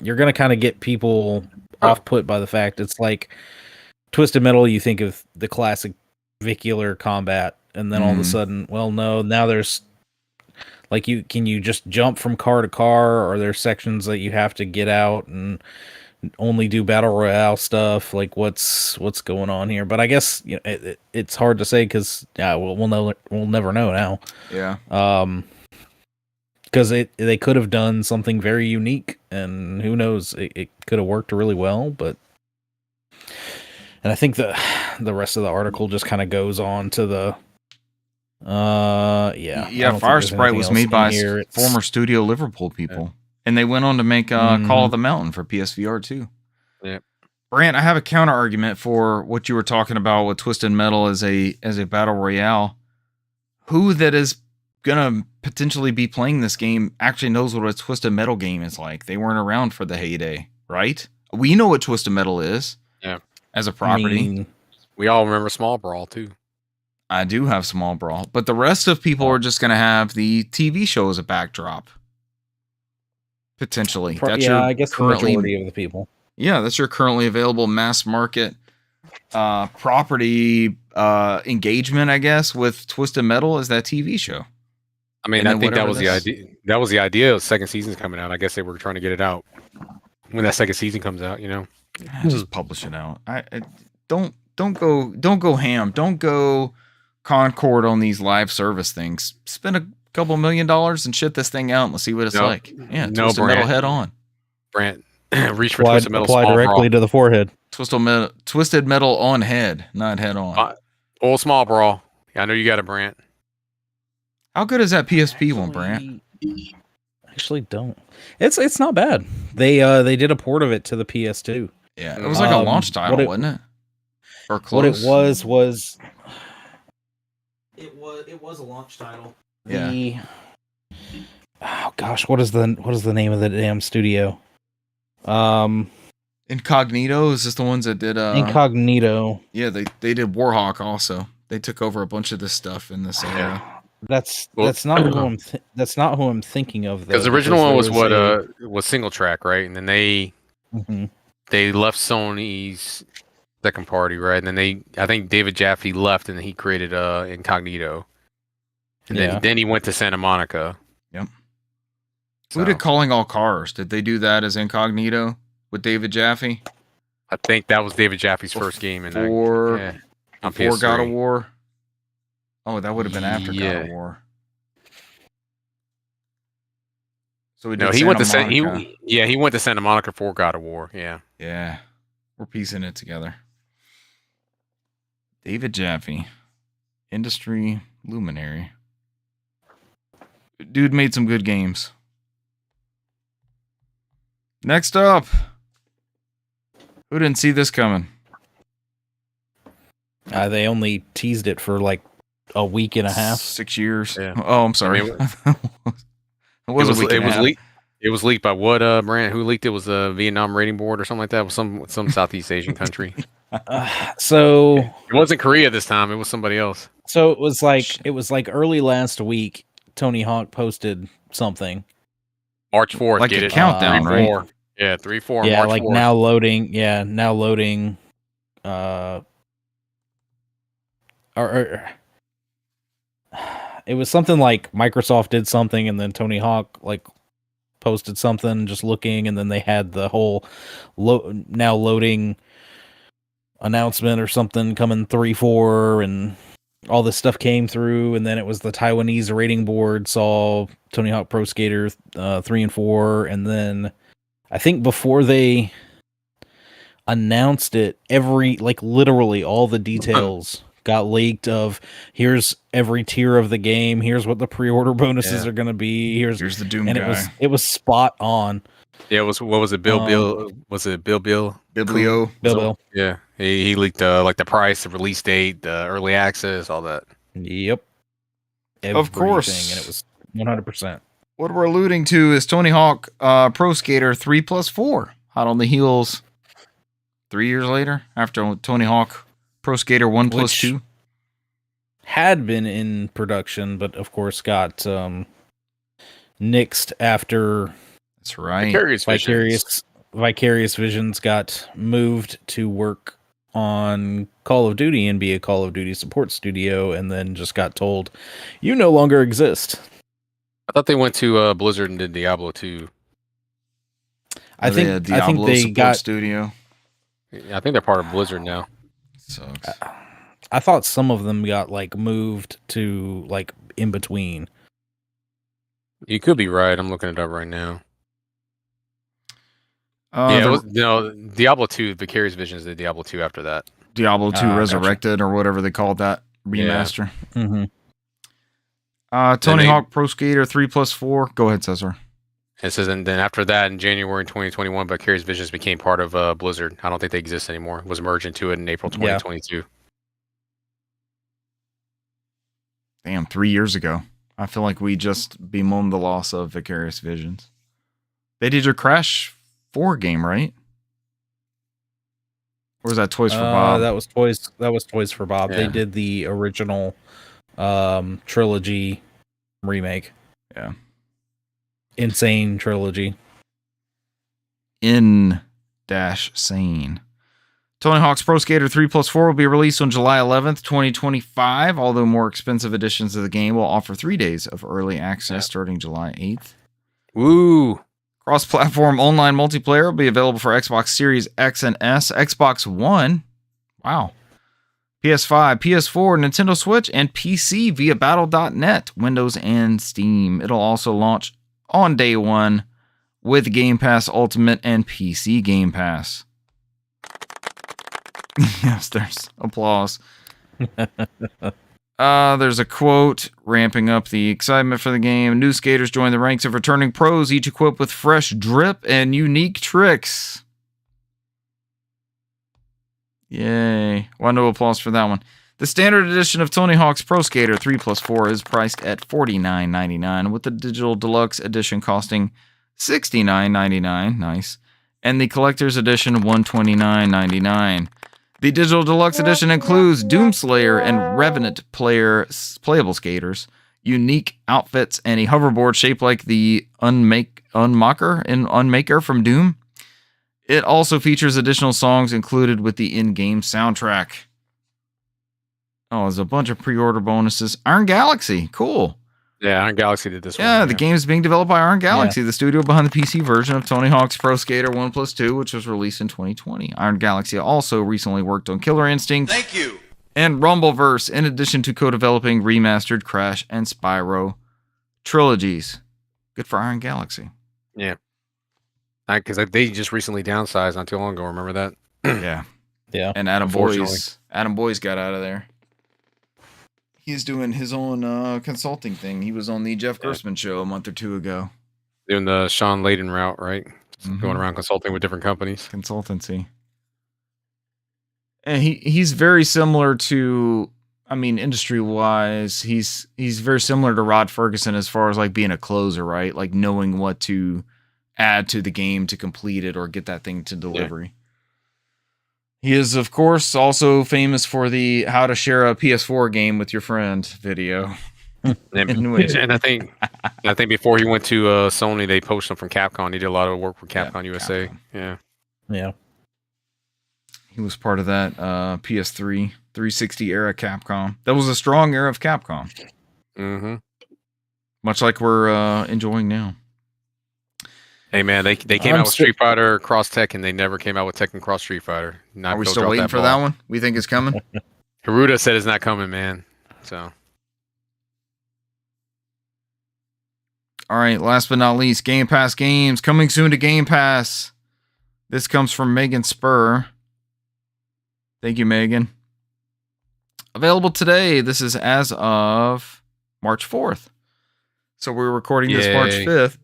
gonna kind of get people off put by the fact it's like Twisted Metal, you think of the classic vehicular combat, and then all of a sudden, well, no, now there's like can you just jump from car to car, or there's sections that you have to get out and only do battle royale stuff. Like what's going on here? But I guess it's hard to say because we'll never know now. Yeah. Because they could have done something very unique, and who knows, it could have worked really well. But and I think the rest of the article just kind of goes on to the Fire Sprite was made by former Studio Liverpool people, and they went on to make Call of the Mountain for PSVR too. Yeah. Brant, I have a counter argument for what you were talking about with Twisted Metal as a battle royale. Who that is gonna potentially be playing this game actually knows what a Twisted Metal game is like? They weren't around for the heyday, right? We know what Twisted Metal is. Yeah. As a property. I mean, we all remember Small Brawl too. I do have Small Brawl, but the rest of people are just gonna have the TV show as a backdrop. Potentially. I guess the majority of the people. Yeah, that's your currently available mass market property engagement, I guess, with Twisted Metal is that TV show. I mean, I think that was the idea. That was the idea of second season's coming out. I guess they were trying to get it out when that second season comes out. You know, just publish it out. I don't go ham. Don't go Concord on these live service things. Spend a couple $1 million and shit this thing out and let's see what it's like. Yeah, Twisted Metal head on. Brant, reach for Twisted Metal. Apply directly to the forehead. Twisted Metal on head, not head on. Old Small Brawl. Yeah, I know you got it, Brant. How good is that PSP one, Brant? Actually, don't. It's not bad. They did a port of it to the PS2. Yeah, it was like a launch title, wasn't it? Or close. What it was. It was a launch title. Yeah. Oh gosh, what is the name of the damn studio? Incognito, is this the ones that did Incognito. Yeah, they did Warhawk also. They took over a bunch of this stuff in this era. That's not who I'm thinking of, though. Because the original one was was single track, right? And then they left Sony's second party, right? And then I think David Jaffe left, and then he created Incognito. And then he went to Santa Monica. Yep. So, Who did Calling All Cars? Did they do that as Incognito with David Jaffe? I think that was David Jaffe's first game on before PS3. God of War. Oh, that would have been after God of War. So he went to Santa Monica for God of War. Yeah. Yeah. We're piecing it together. David Jaffe, industry luminary. Dude made some good games. Next up. Who didn't see this coming? They only teased it for like a week and a half. 6 years. Yeah. Oh, I'm sorry. It was leaked by what, Brand? Who leaked it? Was the Vietnam Rating Board or something like that? It was some Southeast Asian country. So it wasn't Korea this time. It was somebody else. So it was like early last week. Tony Hawk posted something. March 4th, like get a it? countdown, 3-4. right? Yeah, 3-4. Yeah, March like 4th. now loading. Yeah, now loading. It was something like Microsoft did something, and then Tony Hawk like posted something, just looking, and then they had the whole now loading announcement or something coming 3-4, and all this stuff came through, and then it was the Taiwanese rating board saw Tony Hawk Pro Skater 3 and 4, and then I think before they announced it, literally all the details got leaked of here's every tier of the game, here's what the pre-order bonuses are going to be, here's the Doom and guy. it was spot on. Yeah, what was it? Bill? Was it Bill? Biblio. Bill. Yeah, he leaked like the price, the release date, the early access, all that. Yep. Of course. And it was 100%. What we're alluding to is Tony Hawk Pro Skater 3+4, hot on the heels 3 years later after Tony Hawk Pro Skater 1+2 had been in production, but of course got nixed after. That's right. Vicarious Visions got moved to work on Call of Duty and be a Call of Duty support studio, and then just got told, you no longer exist. I thought they went to Blizzard and did Diablo 2. I think Diablo they support got studio. I think they're part of Blizzard now. Sucks. I thought some of them got like moved to like in between. You could be right. I'm looking it up right now. Diablo 2, Vicarious Visions did Diablo 2 after that. Diablo 2 Resurrected, or whatever they called that remaster. Yeah. Mm-hmm. Tony Hawk Pro Skater 3+4. Go ahead, Cesar. It says, and then after that, in January 2021, Vicarious Visions became part of Blizzard. I don't think they exist anymore. It was merged into it in April 2022. Damn, 3 years ago. I feel like we just bemoaned the loss of Vicarious Visions. They did your Crash 4 game, right? Or was that Toys for Bob? That was Toys for Bob. Yeah. They did the original trilogy remake. Yeah. Insane trilogy. Sane. Tony Hawk's Pro Skater 3+4 will be released on July 11th, 2025, although more expensive editions of the game will offer 3 days of early access starting July 8th. Woo! Cross-platform online multiplayer will be available for Xbox Series X and S, Xbox One, wow, PS5, PS4, Nintendo Switch, and PC via Battle.net, Windows, and Steam. It'll also launch on day one with Game Pass Ultimate and PC Game Pass. Yes, there's applause. There's a quote ramping up the excitement for the game. New skaters join the ranks of returning pros, each equipped with fresh drip and unique tricks. Yay. Round of applause for that one. The standard edition of Tony Hawk's Pro Skater 3+4 is priced at $49.99, with the digital deluxe edition costing $69.99. Nice. And the collector's edition $129.99. The digital deluxe edition includes Doomslayer and Revenant playable skaters, unique outfits, and a hoverboard shaped like the Unmaker from Doom. It also features additional songs included with the in-game soundtrack. Oh, there's a bunch of pre-order bonuses. Iron Galaxy, cool. Yeah, Iron Galaxy did this one. Yeah, the game is being developed by Iron Galaxy, the studio behind the PC version of Tony Hawk's Pro Skater 1+2, which was released in 2020. Iron Galaxy also recently worked on Killer Instinct and Rumbleverse, in addition to co-developing remastered Crash and Spyro trilogies. Good for Iron Galaxy. Yeah. Because they just recently downsized not too long ago. Remember that? Yeah. Yeah. And Adam Boyes got out of there. He's doing his own consulting thing. He was on the Jeff Grossman show a month or two ago. Doing the Sean Layden route, right? Going around consulting with different companies. Consultancy. And he's very similar to, I mean, industry-wise, he's very similar to Rod Ferguson as far as like being a closer, right? Like knowing what to add to the game to complete it or get that thing to delivery. Yeah. He is, of course, also famous for the how to share a PS4 game with your friend video. And I think before he went to Sony, they poached him from Capcom. He did a lot of work for Capcom USA. Capcom. Yeah. He was part of that PS3 360 era Capcom. That was a strong era of Capcom. Mm-hmm. Much like we're enjoying now. Hey man, they came out with Street Fighter Cross Tekken. They never came out with Tekken Cross Street Fighter. Are we still waiting for that one? We think it's coming? Haruda said it's not coming, man. So. All right, last but not least, Game Pass games coming soon to Game Pass. This comes from Megan Spur. Thank you, Megan. Available today. This is as of March 4th. So we're recording this March 5th.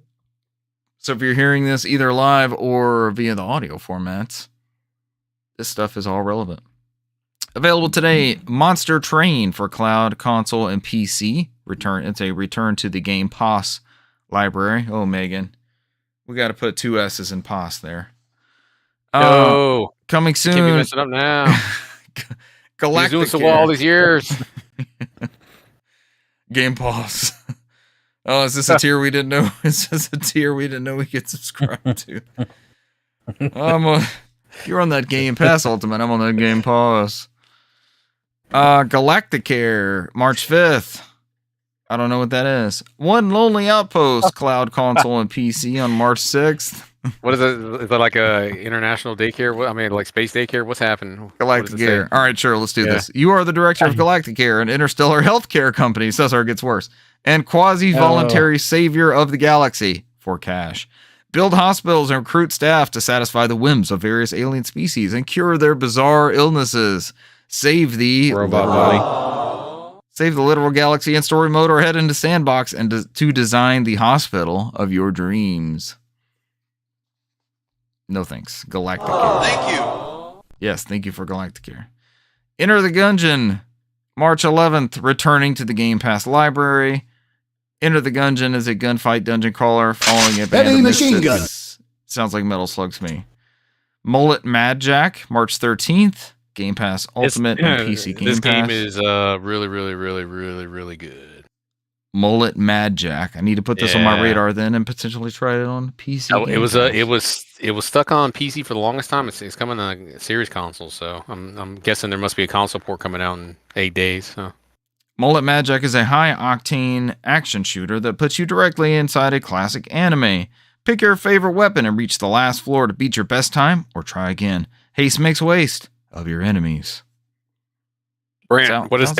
So if you're hearing this either live or via the audio formats, this stuff is all relevant. Available today, Monster Train for cloud, console, and PC. It's a return to the Game Pass library. Oh, Megan. We got to put 2 S's in Pass there. No. Coming soon. Can't be messing up now. Galactic. He's doing so well all these years. Game Pass. Oh, is this a tier we didn't know? Is this a tier we didn't know we could subscribe to? You're on that Game Pass Ultimate. I'm on that Game Pass. Galacticare, March 5th. I don't know what that is. One Lonely Outpost, cloud, console, and PC on March 6th. What is it? Is that like a international daycare? What, I mean, like space daycare? What's happening? Galacticare. All right, sure, let's do this. You are the director of Galacticare, an interstellar healthcare company. So sorry, it gets worse. And quasi-voluntary savior of the galaxy for cash. Build hospitals and recruit staff to satisfy the whims of various alien species and cure their bizarre illnesses. Save the robot body. Save the literal galaxy in story mode or head into Sandbox and to design the hospital of your dreams. No thanks. Galacticare. Thank you. Yes, thank you for Galacticare. Enter the Gungeon. March 11th, returning to the Game Pass library. Enter the Gungeon is a gunfight dungeon crawler following a band of machine gun. Sounds like Metal Slug to me. Mullet Mad Jack, March 13th. Game Pass Ultimate and PC Game Pass. This game is really, really, really, really, really good. Mullet Mad Jack. I need to put this on my radar then and potentially try it on PC. Oh, it was stuck on PC for the longest time. It's coming on a series console, so I'm guessing there must be a console port coming out in 8 days. So. Mullet Mad Jack is a high-octane action shooter that puts you directly inside a classic anime. Pick your favorite weapon and reach the last floor to beat your best time or try again. Haste makes waste of your enemies. Brant, what does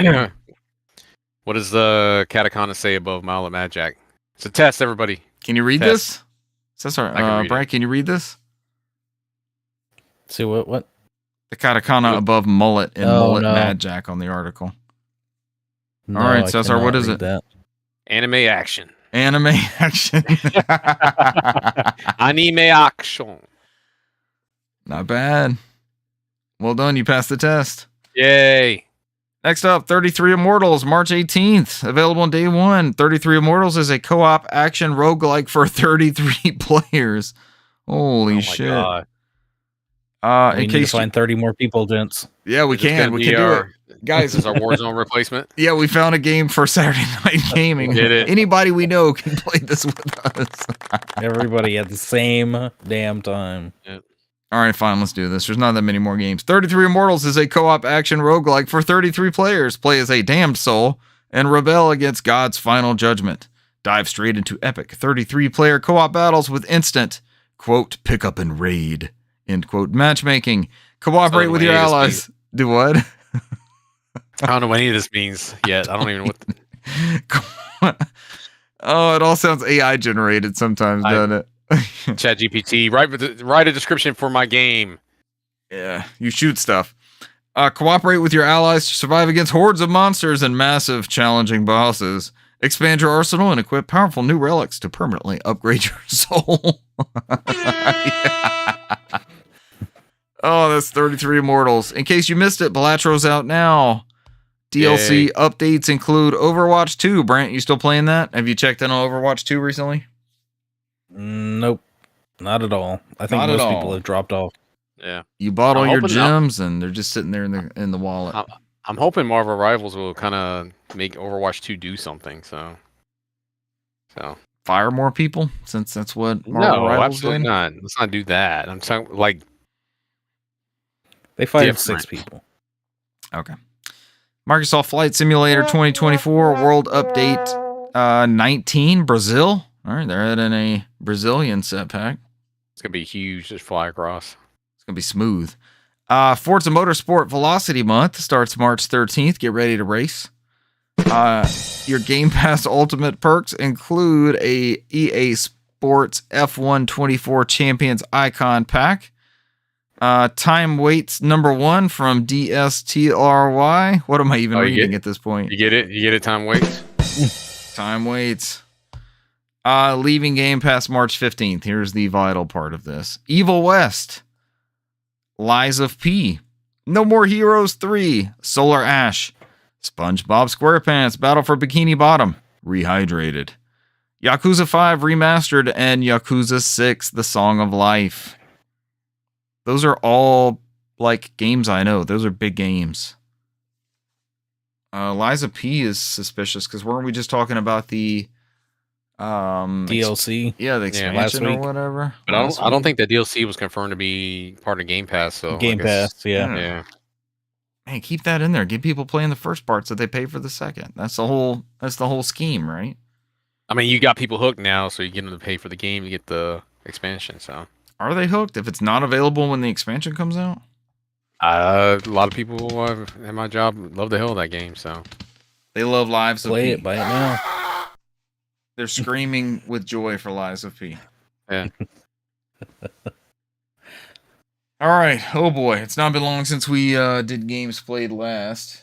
the Katakana say above Mullet Mad Jack? It's a test, everybody. Can you read this? Sorry, Brant, can you read this? See what? The katakana above mullet and Mullet Mad Jack on the article. No, All right, I Cesar, cannot what is read it? That. Anime action. Anime action. Anime action. Not bad. Well done. You passed the test. Yay. Next up, 33 Immortals, March 18th. Available on day one. 33 Immortals is a co-op action roguelike for 33 players. Holy shit. God. We need to find 30 more people, gents. Yeah, we Is this can. gonna We be can do our- it. Guys, This is our Warzone replacement. yeah, we found a game for Saturday Night Gaming. We did it. Anybody we know can play this with us. Everybody at the same damn time. All right, fine, let's do this. There's not that many more games. 33 Immortals is a co-op action roguelike for 33 players. Play as a damned soul and rebel against God's final judgment. Dive straight into epic 33-player co-op battles with instant, quote, pick up and raid, end quote, matchmaking. Cooperate with your allies. Do what? I don't know what any of this means yet. I don't even know what. Oh, it all sounds AI generated sometimes, doesn't it? Chat GPT. Write a description for my game. Yeah, you shoot stuff. Cooperate with your allies to survive against hordes of monsters and massive, challenging bosses. Expand your arsenal and equip powerful new relics to permanently upgrade your soul. Oh, that's 33 Immortals. In case you missed it, Balatro's out now. DLC updates include Overwatch 2. Brant, you still playing that? Have you checked in on Overwatch 2 recently? Nope. Not at all. I think Not at most all. people have dropped off. Yeah. You bought all I'm your hoping- gems and they're just sitting there in the wallet. I'm hoping Marvel Rivals will kind of make Overwatch 2 do something. So. Fire more people, since that's what Marvel No, Rivals absolutely doing? not. Let's not do that. I'm talking like They fired Different. 6 people. Okay. Microsoft Flight Simulator 2024 World Update 19 Brazil. All right, they're adding a Brazilian set pack. it's gonna be huge. Just fly across. It's gonna be smooth. Forza Motorsport Velocity Month starts March 13th. Get ready to race. Your Game Pass Ultimate perks include a EA Sports F1 24 Champions Icon Pack. Time Waits #1 from DSTRY. What am I even reading at this point? You get it? You get it? Time waits. Time Waits. Leaving Game Pass March 15th. Here's the vital part of this. Evil West. Lies of P. No More Heroes 3. Solar Ash. SpongeBob SquarePants Battle for Bikini Bottom. Rehydrated. Yakuza 5 Remastered and Yakuza 6 The Song of Life. Those are all like games I know. Those are big games. Lies of P is suspicious because weren't we just talking about the DLC. the last expansion or week. whatever? But I don't think that DLC was confirmed to be part of Game Pass. So Game I guess- Pass, yeah. Yeah. Man, keep that in there. Get people playing the first part so they pay for the second. That's the whole scheme, right? I mean, you got people hooked now, so you get them to pay for the game to get the expansion. So Are they hooked if it's not available when the expansion comes out? a lot of people at my job love the hell of that game. So They love Lives of Play P. it, buy it now. They're screaming with joy for Lives of P. yeah. All right. Oh boy, it's not been long since we did games played last.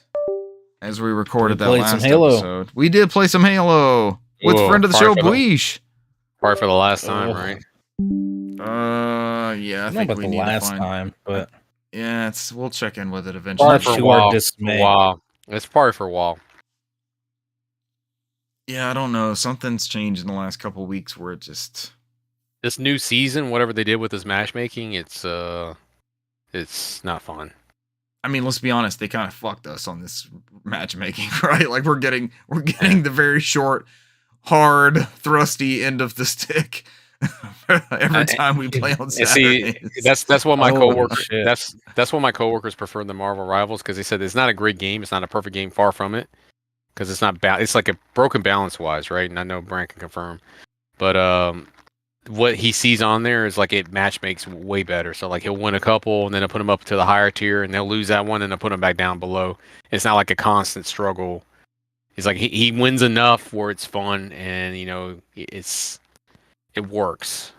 As we recorded We that played last some Halo. episode, we did play some Halo with Whoa, friend of the sorry show, for the- Bleesh. Probably for the last time, Ugh. right? Yeah, I I don't know think about we the need last to find. time, but Yeah, we'll check in with it eventually. Much For a to while. our For dismay. a while. It's probably for a while. Yeah, I don't know. Something's changed in the last couple of weeks where it just. This new season, whatever they did with this matchmaking, it's not fun. I mean, let's be honest. They kind of fucked us on this matchmaking, right? Like we're getting the very short, hard, thrusty end of the stick every time we play on And Saturdays. see, that's what my Oh, coworkers shit. that's what my coworkers prefer the Marvel Rivals because they said it's not a great game, it's not a perfect game, far from it, because it's not it's like a broken balance wise, right? And I know Brant can confirm, but what he sees on there is like it match makes way better. So like he'll win a couple and then he'll put them up to the higher tier and they'll lose that one and they'll put them back down below. It's not like a constant struggle. He's like he wins enough where it's fun and it works.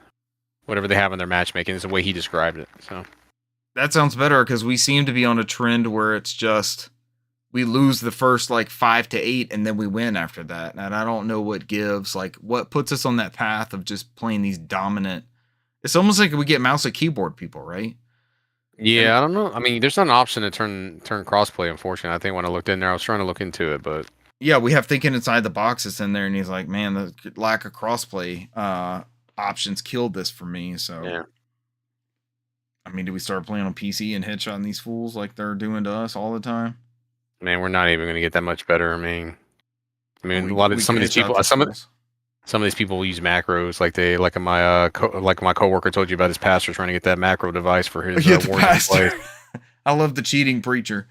Whatever they have in their matchmaking is the way he described it. So That sounds better because we seem to be on a trend where it's just we lose the first like 5 to 8 and then we win after that. And I don't know what gives, like what puts us on that path of just playing these dominant. It's almost like we get mouse and keyboard people, right? Yeah, I don't know. I mean, there's not an option to turn crossplay, unfortunately. I think when I looked in there, I was trying to look into it, but yeah, we have thinking inside the boxes in there, and he's like, man, the lack of crossplay options killed this for me. So yeah. I mean, do we start playing on PC and headshotting these fools like they're doing to us all the time? Man, we're not even going to get that much better. I mean, some of these people use macros like my coworker told you about his pastor trying to get that macro device for his Warzone play. I love the cheating preacher.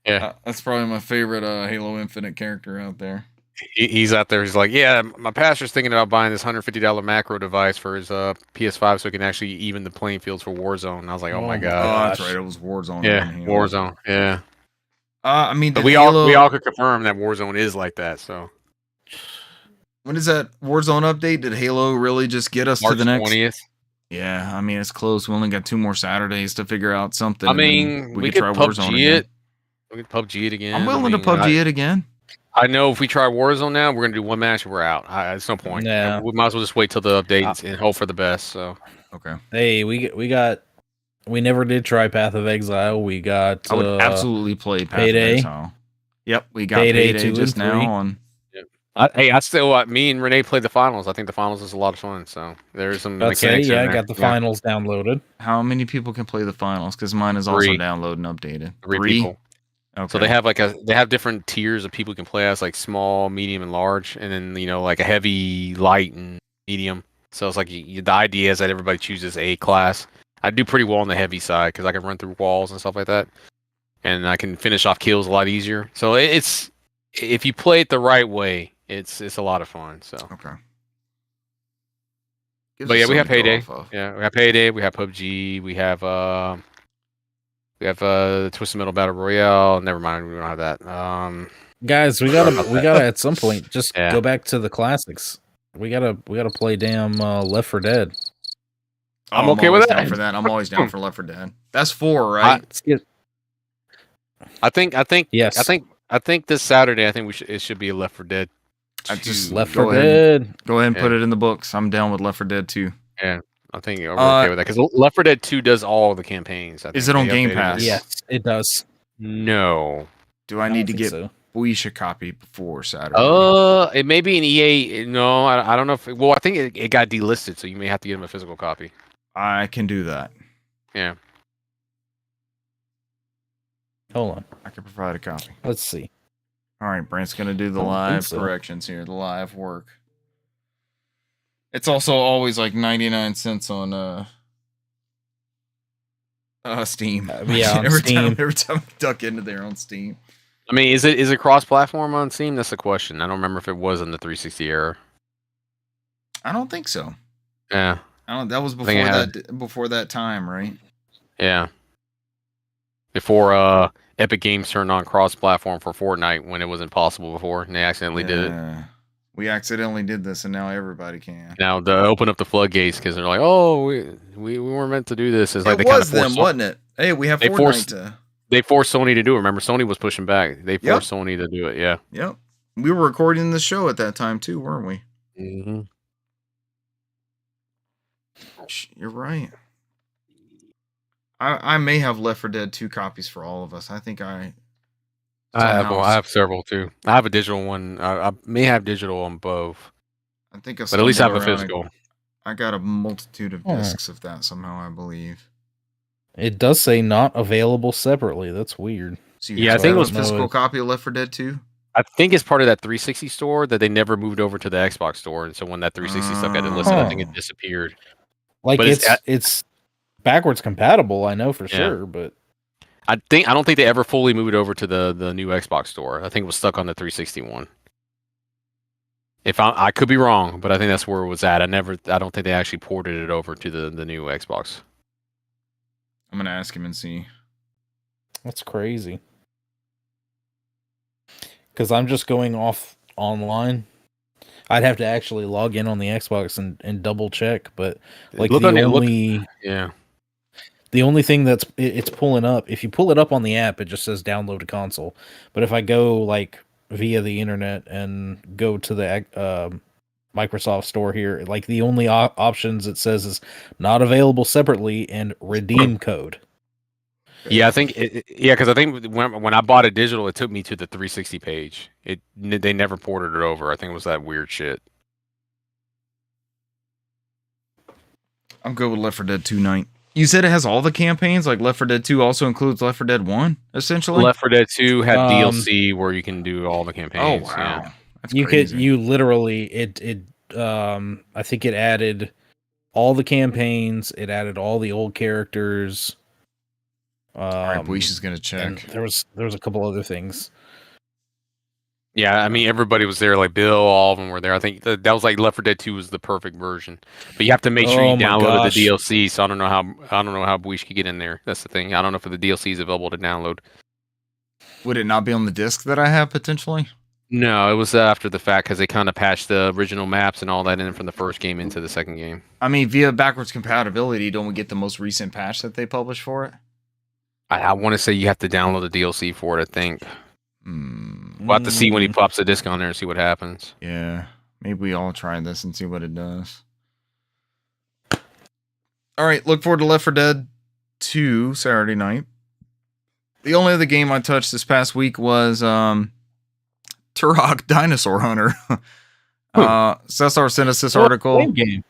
Yeah, that's probably my favorite Halo Infinite character out there. He's out there. He's like, yeah, my pastor's thinking about buying this $150 macro device for his PS5 so he can actually even the playing fields for Warzone. And I was like, oh my god, oh, that's right, it was Warzone. Yeah, Warzone. Yeah. I mean, but we all could confirm that Warzone is like that. So when is that Warzone update? Did Halo really just get us March to the next 20th? Yeah, I mean it's close. We only got 2 more Saturdays to figure out something. I mean, we could try PUBG Warzone again. We could PUBG it again. I'm willing to PUBG it again. I know if we try Warzone now, we're gonna do one match and we're out. There's no point. Yeah. We might as well just wait till the updates and hope for the best. So okay. Hey, we never did try Path of Exile. We got I would absolutely play Path Payday. of Exile. Yep, we got Payday Payday 2 just and now 3. on. Me and Renee played the finals. I think the finals is a lot of fun. So there's some mechanics. I got the finals downloaded. How many people can play the finals? Because mine is also downloaded and updated. 3 people. Okay. So they have different tiers of people who can play as, like small, medium, and large, and then like a heavy, light, and medium. So it's like the idea is that everybody chooses a class. I do pretty well on the heavy side because I can run through walls and stuff like that, and I can finish off kills a lot easier. So it's if you play it the right way, it's a lot of fun. So okay. But yeah, we have Payday. Yeah, we have Payday. We have PUBG. We have Twisted Metal Battle Royale. Never mind, we don't have that. Guys, we gotta at some point just go back to the classics. We gotta play damn Left 4 Dead. I'm okay with that. Down for that. I'm always down for Left 4 Dead. That's 4, right? I think yes. I think this Saturday it should be a Left 4 Dead. Left 4 Dead. Go ahead and put it in the books. I'm down with Left 4 Dead 2. Yeah. I think we're okay with that because Left 4 Dead 2 does all the campaigns. Is it on Game Pass? Yes, it does. No. Do I need to get a copy before Saturday? It may be an EA. No, I don't know if. Well, I think it got delisted, so you may have to get him a physical copy. I can do that. Yeah. Hold on. I can provide a copy. Let's see. All right, Brent's gonna do the live corrections here. The live work. It's also always like 99 cents on Steam. Yeah, on Steam. Every time I duck into there on Steam. I mean, is it cross-platform on Steam? That's the question. I don't remember if it was in the 360 era. I don't think so. Yeah. That was before that time, right? Yeah. Before Epic Games turned on cross-platform for Fortnite when it wasn't possible before, and they accidentally did it. We accidentally did this, and now everybody can. Now they open up the floodgates because they're like, "Oh, we weren't meant to do this." It's like it was them, wasn't it? Hey, we have Fortnite. They forced Sony to do it. Remember, Sony was pushing back. They forced Sony to do it. Yeah. Yep. We were recording the show at that time too, weren't we? Mm-hmm. You're right. I may have Left 4 Dead 2 copies for all of us. I think I have several too. I have a digital one. I may have digital on both. I think but at least I have a physical. I got a multitude of discs of that somehow, I believe. It does say not available separately. That's weird. So I think it was a physical copy of Left 4 Dead 2. I think it's part of that 360 store that they never moved over to the Xbox store, and so when that 360 stuff got enlisted, I think it disappeared. Like it's backwards compatible, I know for sure, but I don't think they ever fully moved over to the new Xbox store. I think it was stuck on the 360 one. If I could be wrong, but I think that's where it was at. I don't think they actually ported it over to the new Xbox. I'm gonna ask him and see. That's crazy. Because I'm just going off online. I'd have to actually log in on the Xbox and double check, but like The only thing it's pulling up, if you pull it up on the app, it just says download a console. But if I go like via the internet and go to the Microsoft Store here, like the only options it says is not available separately and redeem code. Yeah, I think because I think when I bought it digital, it took me to the 360 page. They never ported it over. I think it was that weird shit. I'm good with Left 4 Dead 2 Night. You said it has all the campaigns? Like Left 4 Dead 2 also includes Left 4 Dead 1, essentially? Left 4 Dead 2 had DLC where you can do all the campaigns. Oh, wow. Yeah. That's You crazy. could, you literally, I think it added all the campaigns, it added all the old characters. All right, Buish is going to check. There was a couple other things. Yeah, I mean everybody was there. Like Bill, all of them were there. I think that was like Left 4 Dead 2 was the perfect version, but you have to make sure you downloaded the DLC. So I don't know how Buish could get in there. That's the thing. I don't know if the DLC is available to download. Would it not be on the disc that I have potentially? No, it was after the fact because they kind of patched the original maps and all that in from the first game into the second game. I mean, via backwards compatibility, don't we get the most recent patch that they published for it? I want to say you have to download the DLC for it. I think. We'll have to see when he pops the disc on there and see what happens. Yeah, maybe we all try this and see what it does. All right, look forward to Left 4 Dead 2 Saturday night. The only other game I touched this past week was Turok Dinosaur Hunter. Cesar sent us this article. Game.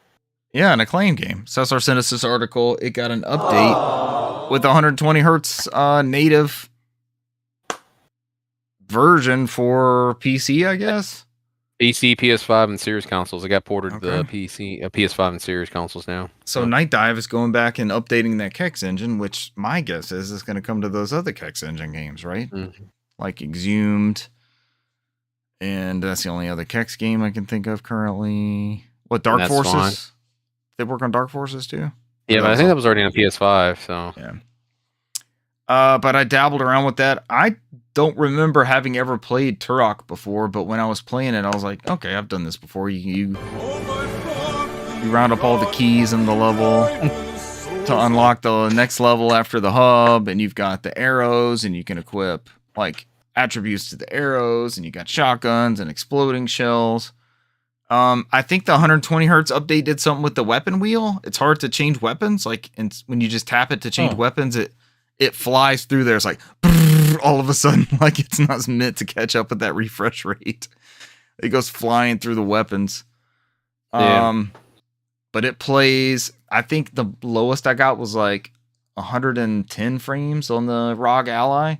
Yeah, an Acclaim game. Cesar sent us this article. It got an update with 120 hertz native version for PC, I guess. PC, PS5, and Series consoles. It got ported to the PC, PS5, and Series consoles now. So Night Dive is going back and updating that Kex engine, which my guess is going to come to those other Kex engine games, right? Mm-hmm. Like Exhumed. And that's the only other Kex game I can think of currently. What, Dark Forces? Fine. They work on Dark Forces too? Yeah, but I think that was already on PS5, so. Yeah. But I dabbled around with that. I don't remember having ever played Turok before, but when I was playing it, I was like, okay, I've done this before. You round up all the keys in the level to unlock the next level after the hub, and you've got the arrows, and you can equip like attributes to the arrows, and you got shotguns and exploding shells. I think the 120 hertz update did something with the weapon wheel. It's hard to change weapons. Like, when you just tap it to change weapons, it flies through there. It's like all of a sudden, like it's not meant to catch up with that refresh rate. It goes flying through the weapons. Yeah. But it plays. I think the lowest I got was like 110 frames on the ROG Ally.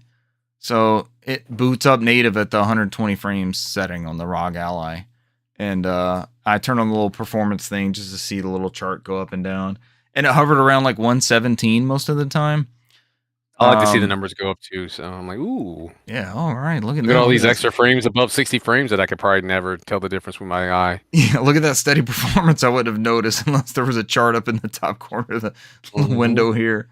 So it boots up native at the 120 frames setting on the ROG Ally. And I turned on the little performance thing just to see the little chart go up and down. And it hovered around like 117 most of the time. I like to see the numbers go up too, so I'm like, ooh. Yeah, all right. Look at all these extra frames above 60 frames that I could probably never tell the difference with my eye. Yeah, look at that steady performance. I wouldn't have noticed unless there was a chart up in the top corner of the window here.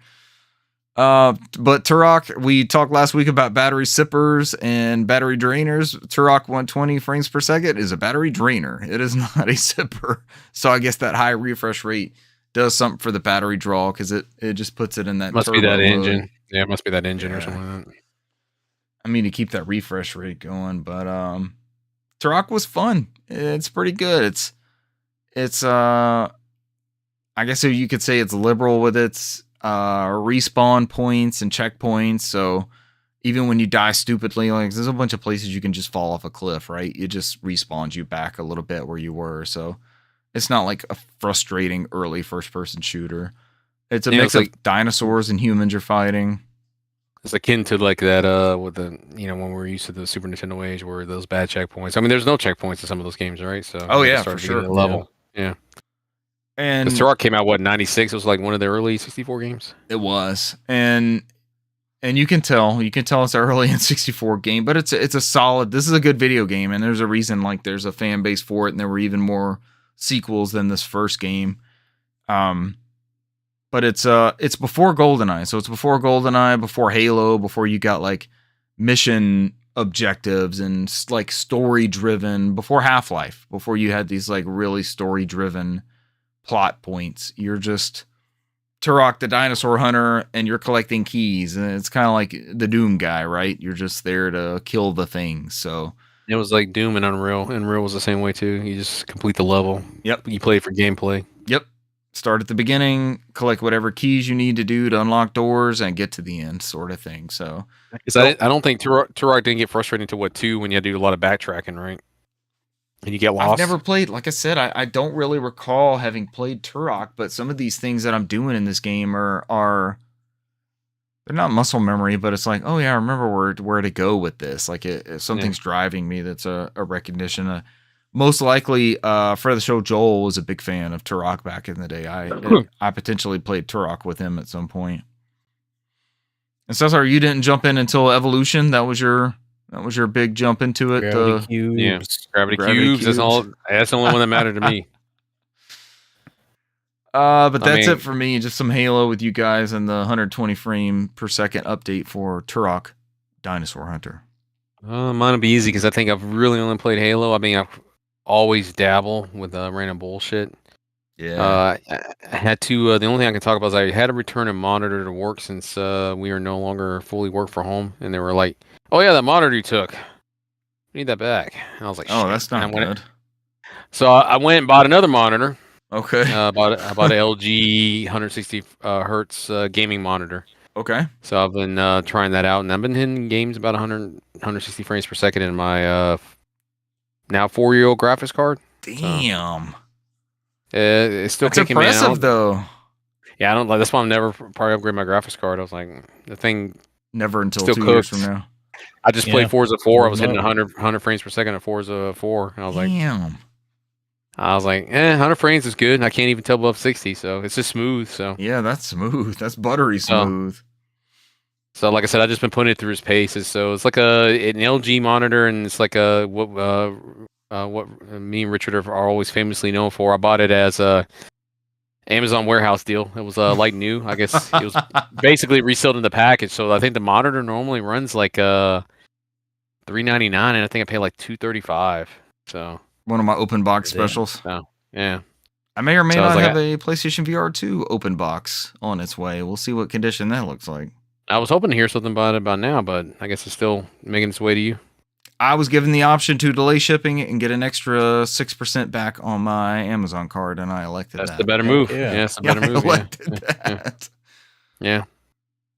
But Turok, we talked last week about battery sippers and battery drainers. Turok 120 frames per second is a battery drainer. It is not a sipper. So I guess that high refresh rate does something for the battery draw because it just puts it in that. Must be that mode. Engine. Yeah, it must be that engine or something like that. I mean, to keep that refresh rate going, but Turok was fun. It's pretty good. It's I guess you could say it's liberal with its respawn points and checkpoints. So even when you die stupidly, like there's a bunch of places you can just fall off a cliff, right? It just respawns you back a little bit where you were. So it's not like a frustrating early first-person shooter. It's a mix of dinosaurs and humans you're fighting. It's akin to like that with the when we're used to the Super Nintendo age where those bad checkpoints. I mean, there's no checkpoints in some of those games, right? So for sure. Level. Yeah. And Turok came out 96. It was like one of the early 64 games. It was, and you can tell it's an early in 64 game, but it's a solid. This is a good video game, and there's a reason like there's a fan base for it, and there were even more sequels than this first game. But it's before GoldenEye, so it's before GoldenEye, before Halo, before you got like mission objectives and like story driven, before Half-Life, before you had these like really story driven plot points. You're just Turok the dinosaur hunter, and you're collecting keys, and it's kind of like the Doom guy, right? You're just there to kill the things. So It was like Doom and Unreal. Unreal was the same way too. You just complete the level. Yep. You play it for gameplay. Yep. Start at the beginning, collect whatever keys you need to do to unlock doors, and get to the end, sort of thing. So, I don't think Turok didn't get frustrating until what 2 when you had to do a lot of backtracking, right? And you get lost. I've never played, like I said, I don't really recall having played Turok, but some of these things that I'm doing in this game are they're not muscle memory, but it's like, oh yeah, I remember where to go with this. Like if something's driving me, that's a recognition. Most likely, for the show, Joel was a big fan of Turok back in the day. I potentially played Turok with him at some point. And Cesar, you didn't jump in until Evolution. That was your big jump into it. Gravity cubes. Yeah, gravity cubes. That's all. That's the only one that mattered to me. But that's it for me. Just some Halo with you guys and the 120 frame per second update for Turok Dinosaur Hunter. Mine will be easy because I think I've really only played Halo. I mean, I've always dabble with random bullshit. Yeah. I had to. The only thing I can talk about is I had to return a monitor to work since we are no longer fully work from home, and they were like, "Oh yeah, that monitor you took, we need that back." And I was like, "Oh, shit. that's not good." So I went and bought another monitor. Okay. I bought an LG 160 hertz gaming monitor. Okay. So I've been trying that out, and I've been hitting games about 160 frames per second in my now 4-year-old graphics card. Damn. So, it's still that's kicking impressive, though. Yeah, I don't like. That's why I'm never probably upgrade my graphics card. I was like, the thing never until still 2 cooked. years from now. I just played Forza 4. I was hitting 100 frames per second at Forza 4, and I was like, damn. I was like, 100 frames is good. I can't even tell above 60, so it's just smooth. So yeah, that's smooth. That's buttery smooth. So like I said, I've just been putting it through its paces. So it's like an LG monitor, and it's like what me and Richard are always famously known for. I bought it as a Amazon warehouse deal. It was like new. I guess it was basically resold in the package. So I think the monitor normally runs like $399, and I think I pay like $235. So one of my open box specials. So yeah, I may or may not have a PlayStation VR 2 open box on its way. We'll see what condition that looks like. I was hoping to hear something about it by now, but I guess it's still making its way to you. I was given the option to delay shipping and get an extra 6% back on my Amazon card, and I elected that. That's the better move. Yeah, that's the better move. I elected that. Yeah.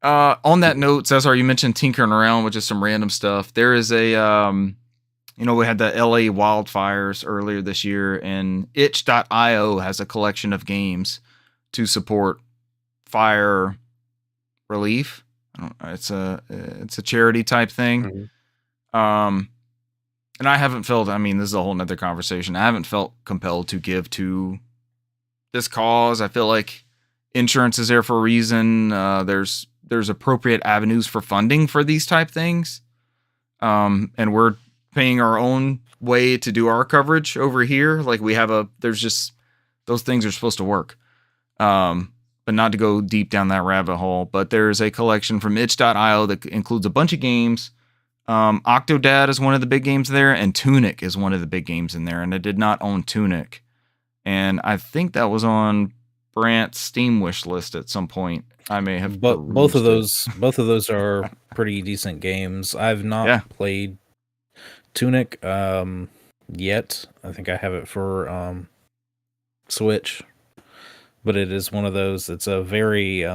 On that note, Cesar, you mentioned tinkering around with just some random stuff. There is a, we had the LA wildfires earlier this year, and itch.io has a collection of games to support fire relief. It's a charity type thing. Mm-hmm. And I haven't felt, this is a whole nother conversation. I haven't felt compelled to give to this cause. I feel like insurance is there for a reason. There's appropriate avenues for funding for these type things. And we're paying our own way to do our coverage over here. Like there's just, those things are supposed to work. But not to go deep down that rabbit hole. But there's a collection from itch.io that includes a bunch of games. Octodad is one of the big games there, and Tunic is one of the big games in there. And I did not own Tunic, and I think that was on Brant's Steam wish list at some point. I may have, but both of those are pretty decent games. I've not played Tunic yet. I think I have it for Switch. But it is one of those. It's a very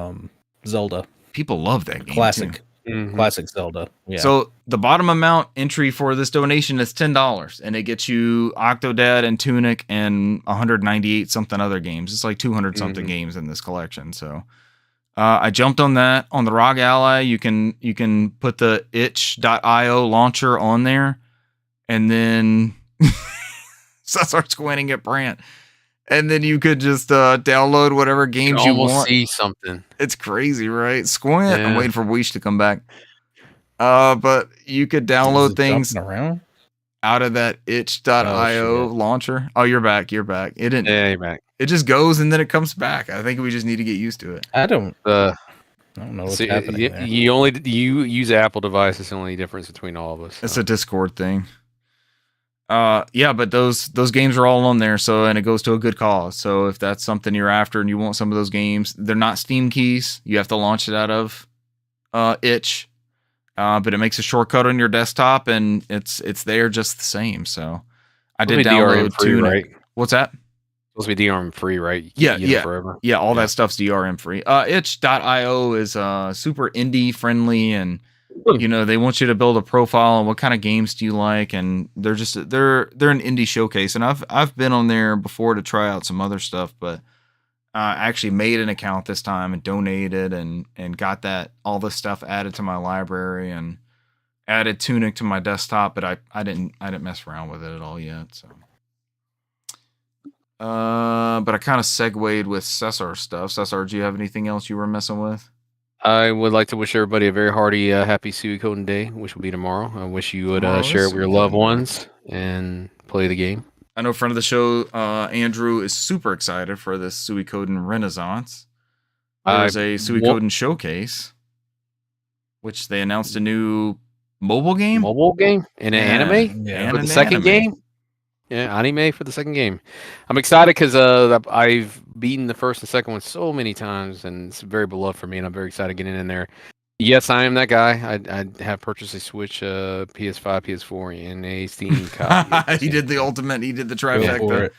Zelda. People love that game. Classic. Mm-hmm. Classic Zelda. Yeah. So the bottom amount entry for this donation is $10, and it gets you Octodad and Tunic and 198 something other games. It's like 200 something games in this collection. So I jumped on that. On the ROG Ally, you can put the itch.io launcher on there, and then so I start squinting at Brant. And then you could just download whatever games you want. See something. It's crazy, right? Squint. Yeah. I'm waiting for Weish to come back. But you could download things around out of that itch.io launcher. Oh, you're back. You're back. It didn't. Yeah, you're back. It just goes and then it comes back. I think we just need to get used to it. I don't know what's happening there. You use Apple device. It's the only difference between all of us. So. It's a Discord thing. Yeah, but those games are all on there, so and it goes to a good cause. So if that's something you're after and you want some of those games, they're not Steam keys. You have to launch it out of itch. But it makes a shortcut on your desktop and it's there just the same. So I did download free, right? What's that? Supposed to be DRM free, right? Yeah. Forever. Yeah, all that stuff's DRM free. Itch.io is super indie friendly, and they want you to build a profile and what kind of games do you like, and they're an indie showcase. And I've been on there before to try out some other stuff, but I actually made an account this time and donated and got all this stuff added to my library and added Tunic to my desktop, but I didn't mess around with it at all yet. So but I kind of segued with Cesar stuff. Cesar, do you have anything else you were messing with? I would like to wish everybody a very hearty happy Suikoden Day, which will be tomorrow. I wish you would share it with your loved ones and play the game. I know friend of the show, Andrew, is super excited for this Suikoden Renaissance. There's a Suikoden showcase, which they announced a new mobile game? And an anime? Yeah. For the second game? Yeah, anime for the second game. I'm excited because I've beaten the first and second one so many times, and it's very beloved for me, and I'm very excited getting in there. Yes, I am that guy. I have purchased a Switch, PS5, PS4, and a Steam copy. He did the ultimate. He did the trifecta.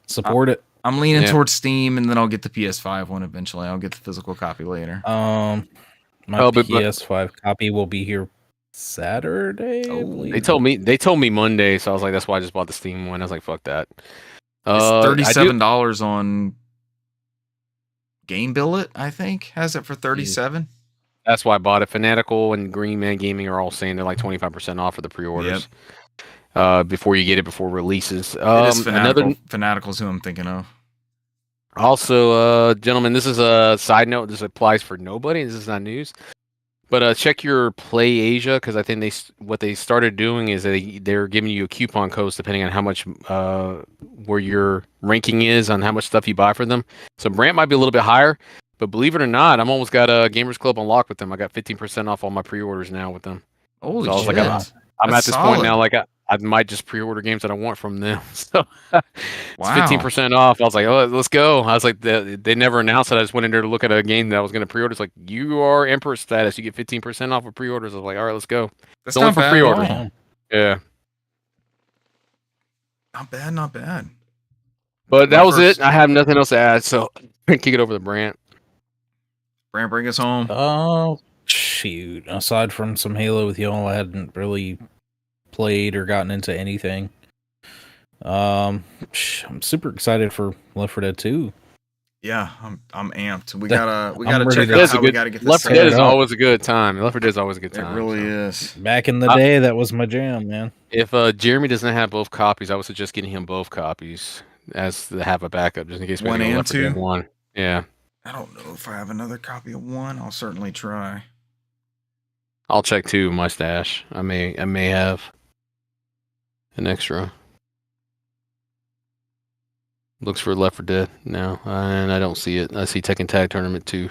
Support it. I'm leaning towards Steam, and then I'll get the PS5 one eventually. I'll get the physical copy later. My PS5 copy will be here Saturday. They told me Monday, so I was like, that's why I just bought the Steam one. I was like, fuck that. It's $37 on Game Billet, I think, has it for $37. That's why I bought it. Fanatical and Green Man Gaming are all saying they're like 25% off for the pre-orders. Before you get it before releases. It is Fanatical's who I'm thinking of. Also, gentlemen, this is a side note. This applies for nobody. This is not news. But check your Play Asia, because I think what they started doing is they're giving you a coupon codes depending on how much where your ranking is on how much stuff you buy for them. So Brant might be a little bit higher, but believe it or not, I'm almost got a Gamers Club unlocked with them. I got 15% off all my pre-orders now with them. Holy so I was shit! Like, I'm at this point now. Like I might just pre-order games that I want from them. So it's 15% off. I was like, oh, let's go. I was like, they never announced it. I just went in there to look at a game that I was going to pre-order. It's like, you are Emperor status. You get 15% off of pre-orders. I was like, all right, let's go. That's not bad for pre-order. Yeah. Not bad. But that was it. I have nothing else to add, so kick it over to Brant. Brant, bring us home. Oh, shoot. Aside from some Halo with y'all, I hadn't really played or gotten into anything. I'm super excited for Left 4 Dead 2. Yeah, I'm amped. We gotta check out how we gotta get this. Left 4 Dead is always a good time. Left 4 Dead is always a good time. It really is. Back in the day, that was my jam, man. If Jeremy doesn't have both copies, I would suggest getting him both copies as to have a backup just in case. 1 and 2. 1. Yeah. I don't know if I have another copy of 1. I'll certainly try. I'll check 2 in my stash. I may have an extra. Looks for Left 4 Dead now, and I don't see it. I see Tekken Tag Tournament 2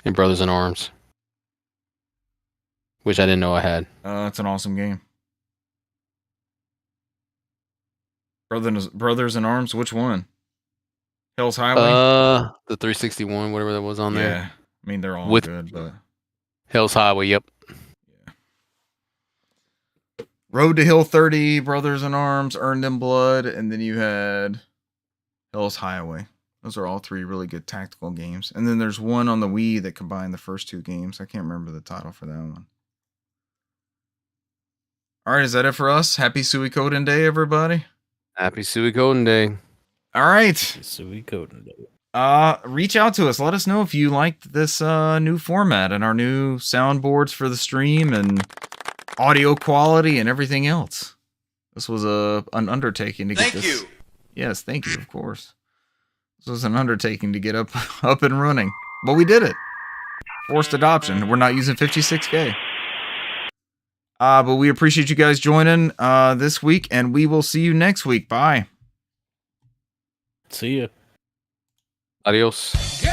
and Brothers in Arms, which I didn't know I had. It's an awesome game. Brothers in Arms, which one? Hell's Highway? The 361, whatever that was on there. Yeah, I mean they're all good, but Hell's Highway, yep. Road to Hill 30, Brothers in Arms, Earned in Blood, and then you had Hell's Highway. Those are all 3 really good tactical games. And then there's one on the Wii that combined the first 2 games. I can't remember the title for that one. All right, is that it for us? Happy Suikoden Day, everybody. Happy Suikoden Day. All right. Suikoden Day. Reach out to us. Let us know if you liked this new format and our new soundboards for the stream and audio quality and everything else. This was an undertaking to get this. Thank you. Yes, thank you, of course. This was an undertaking to get up and running. But we did it. Forced adoption. We're not using 56K. But we appreciate you guys joining this week, and we will see you next week. Bye. See ya. Adios.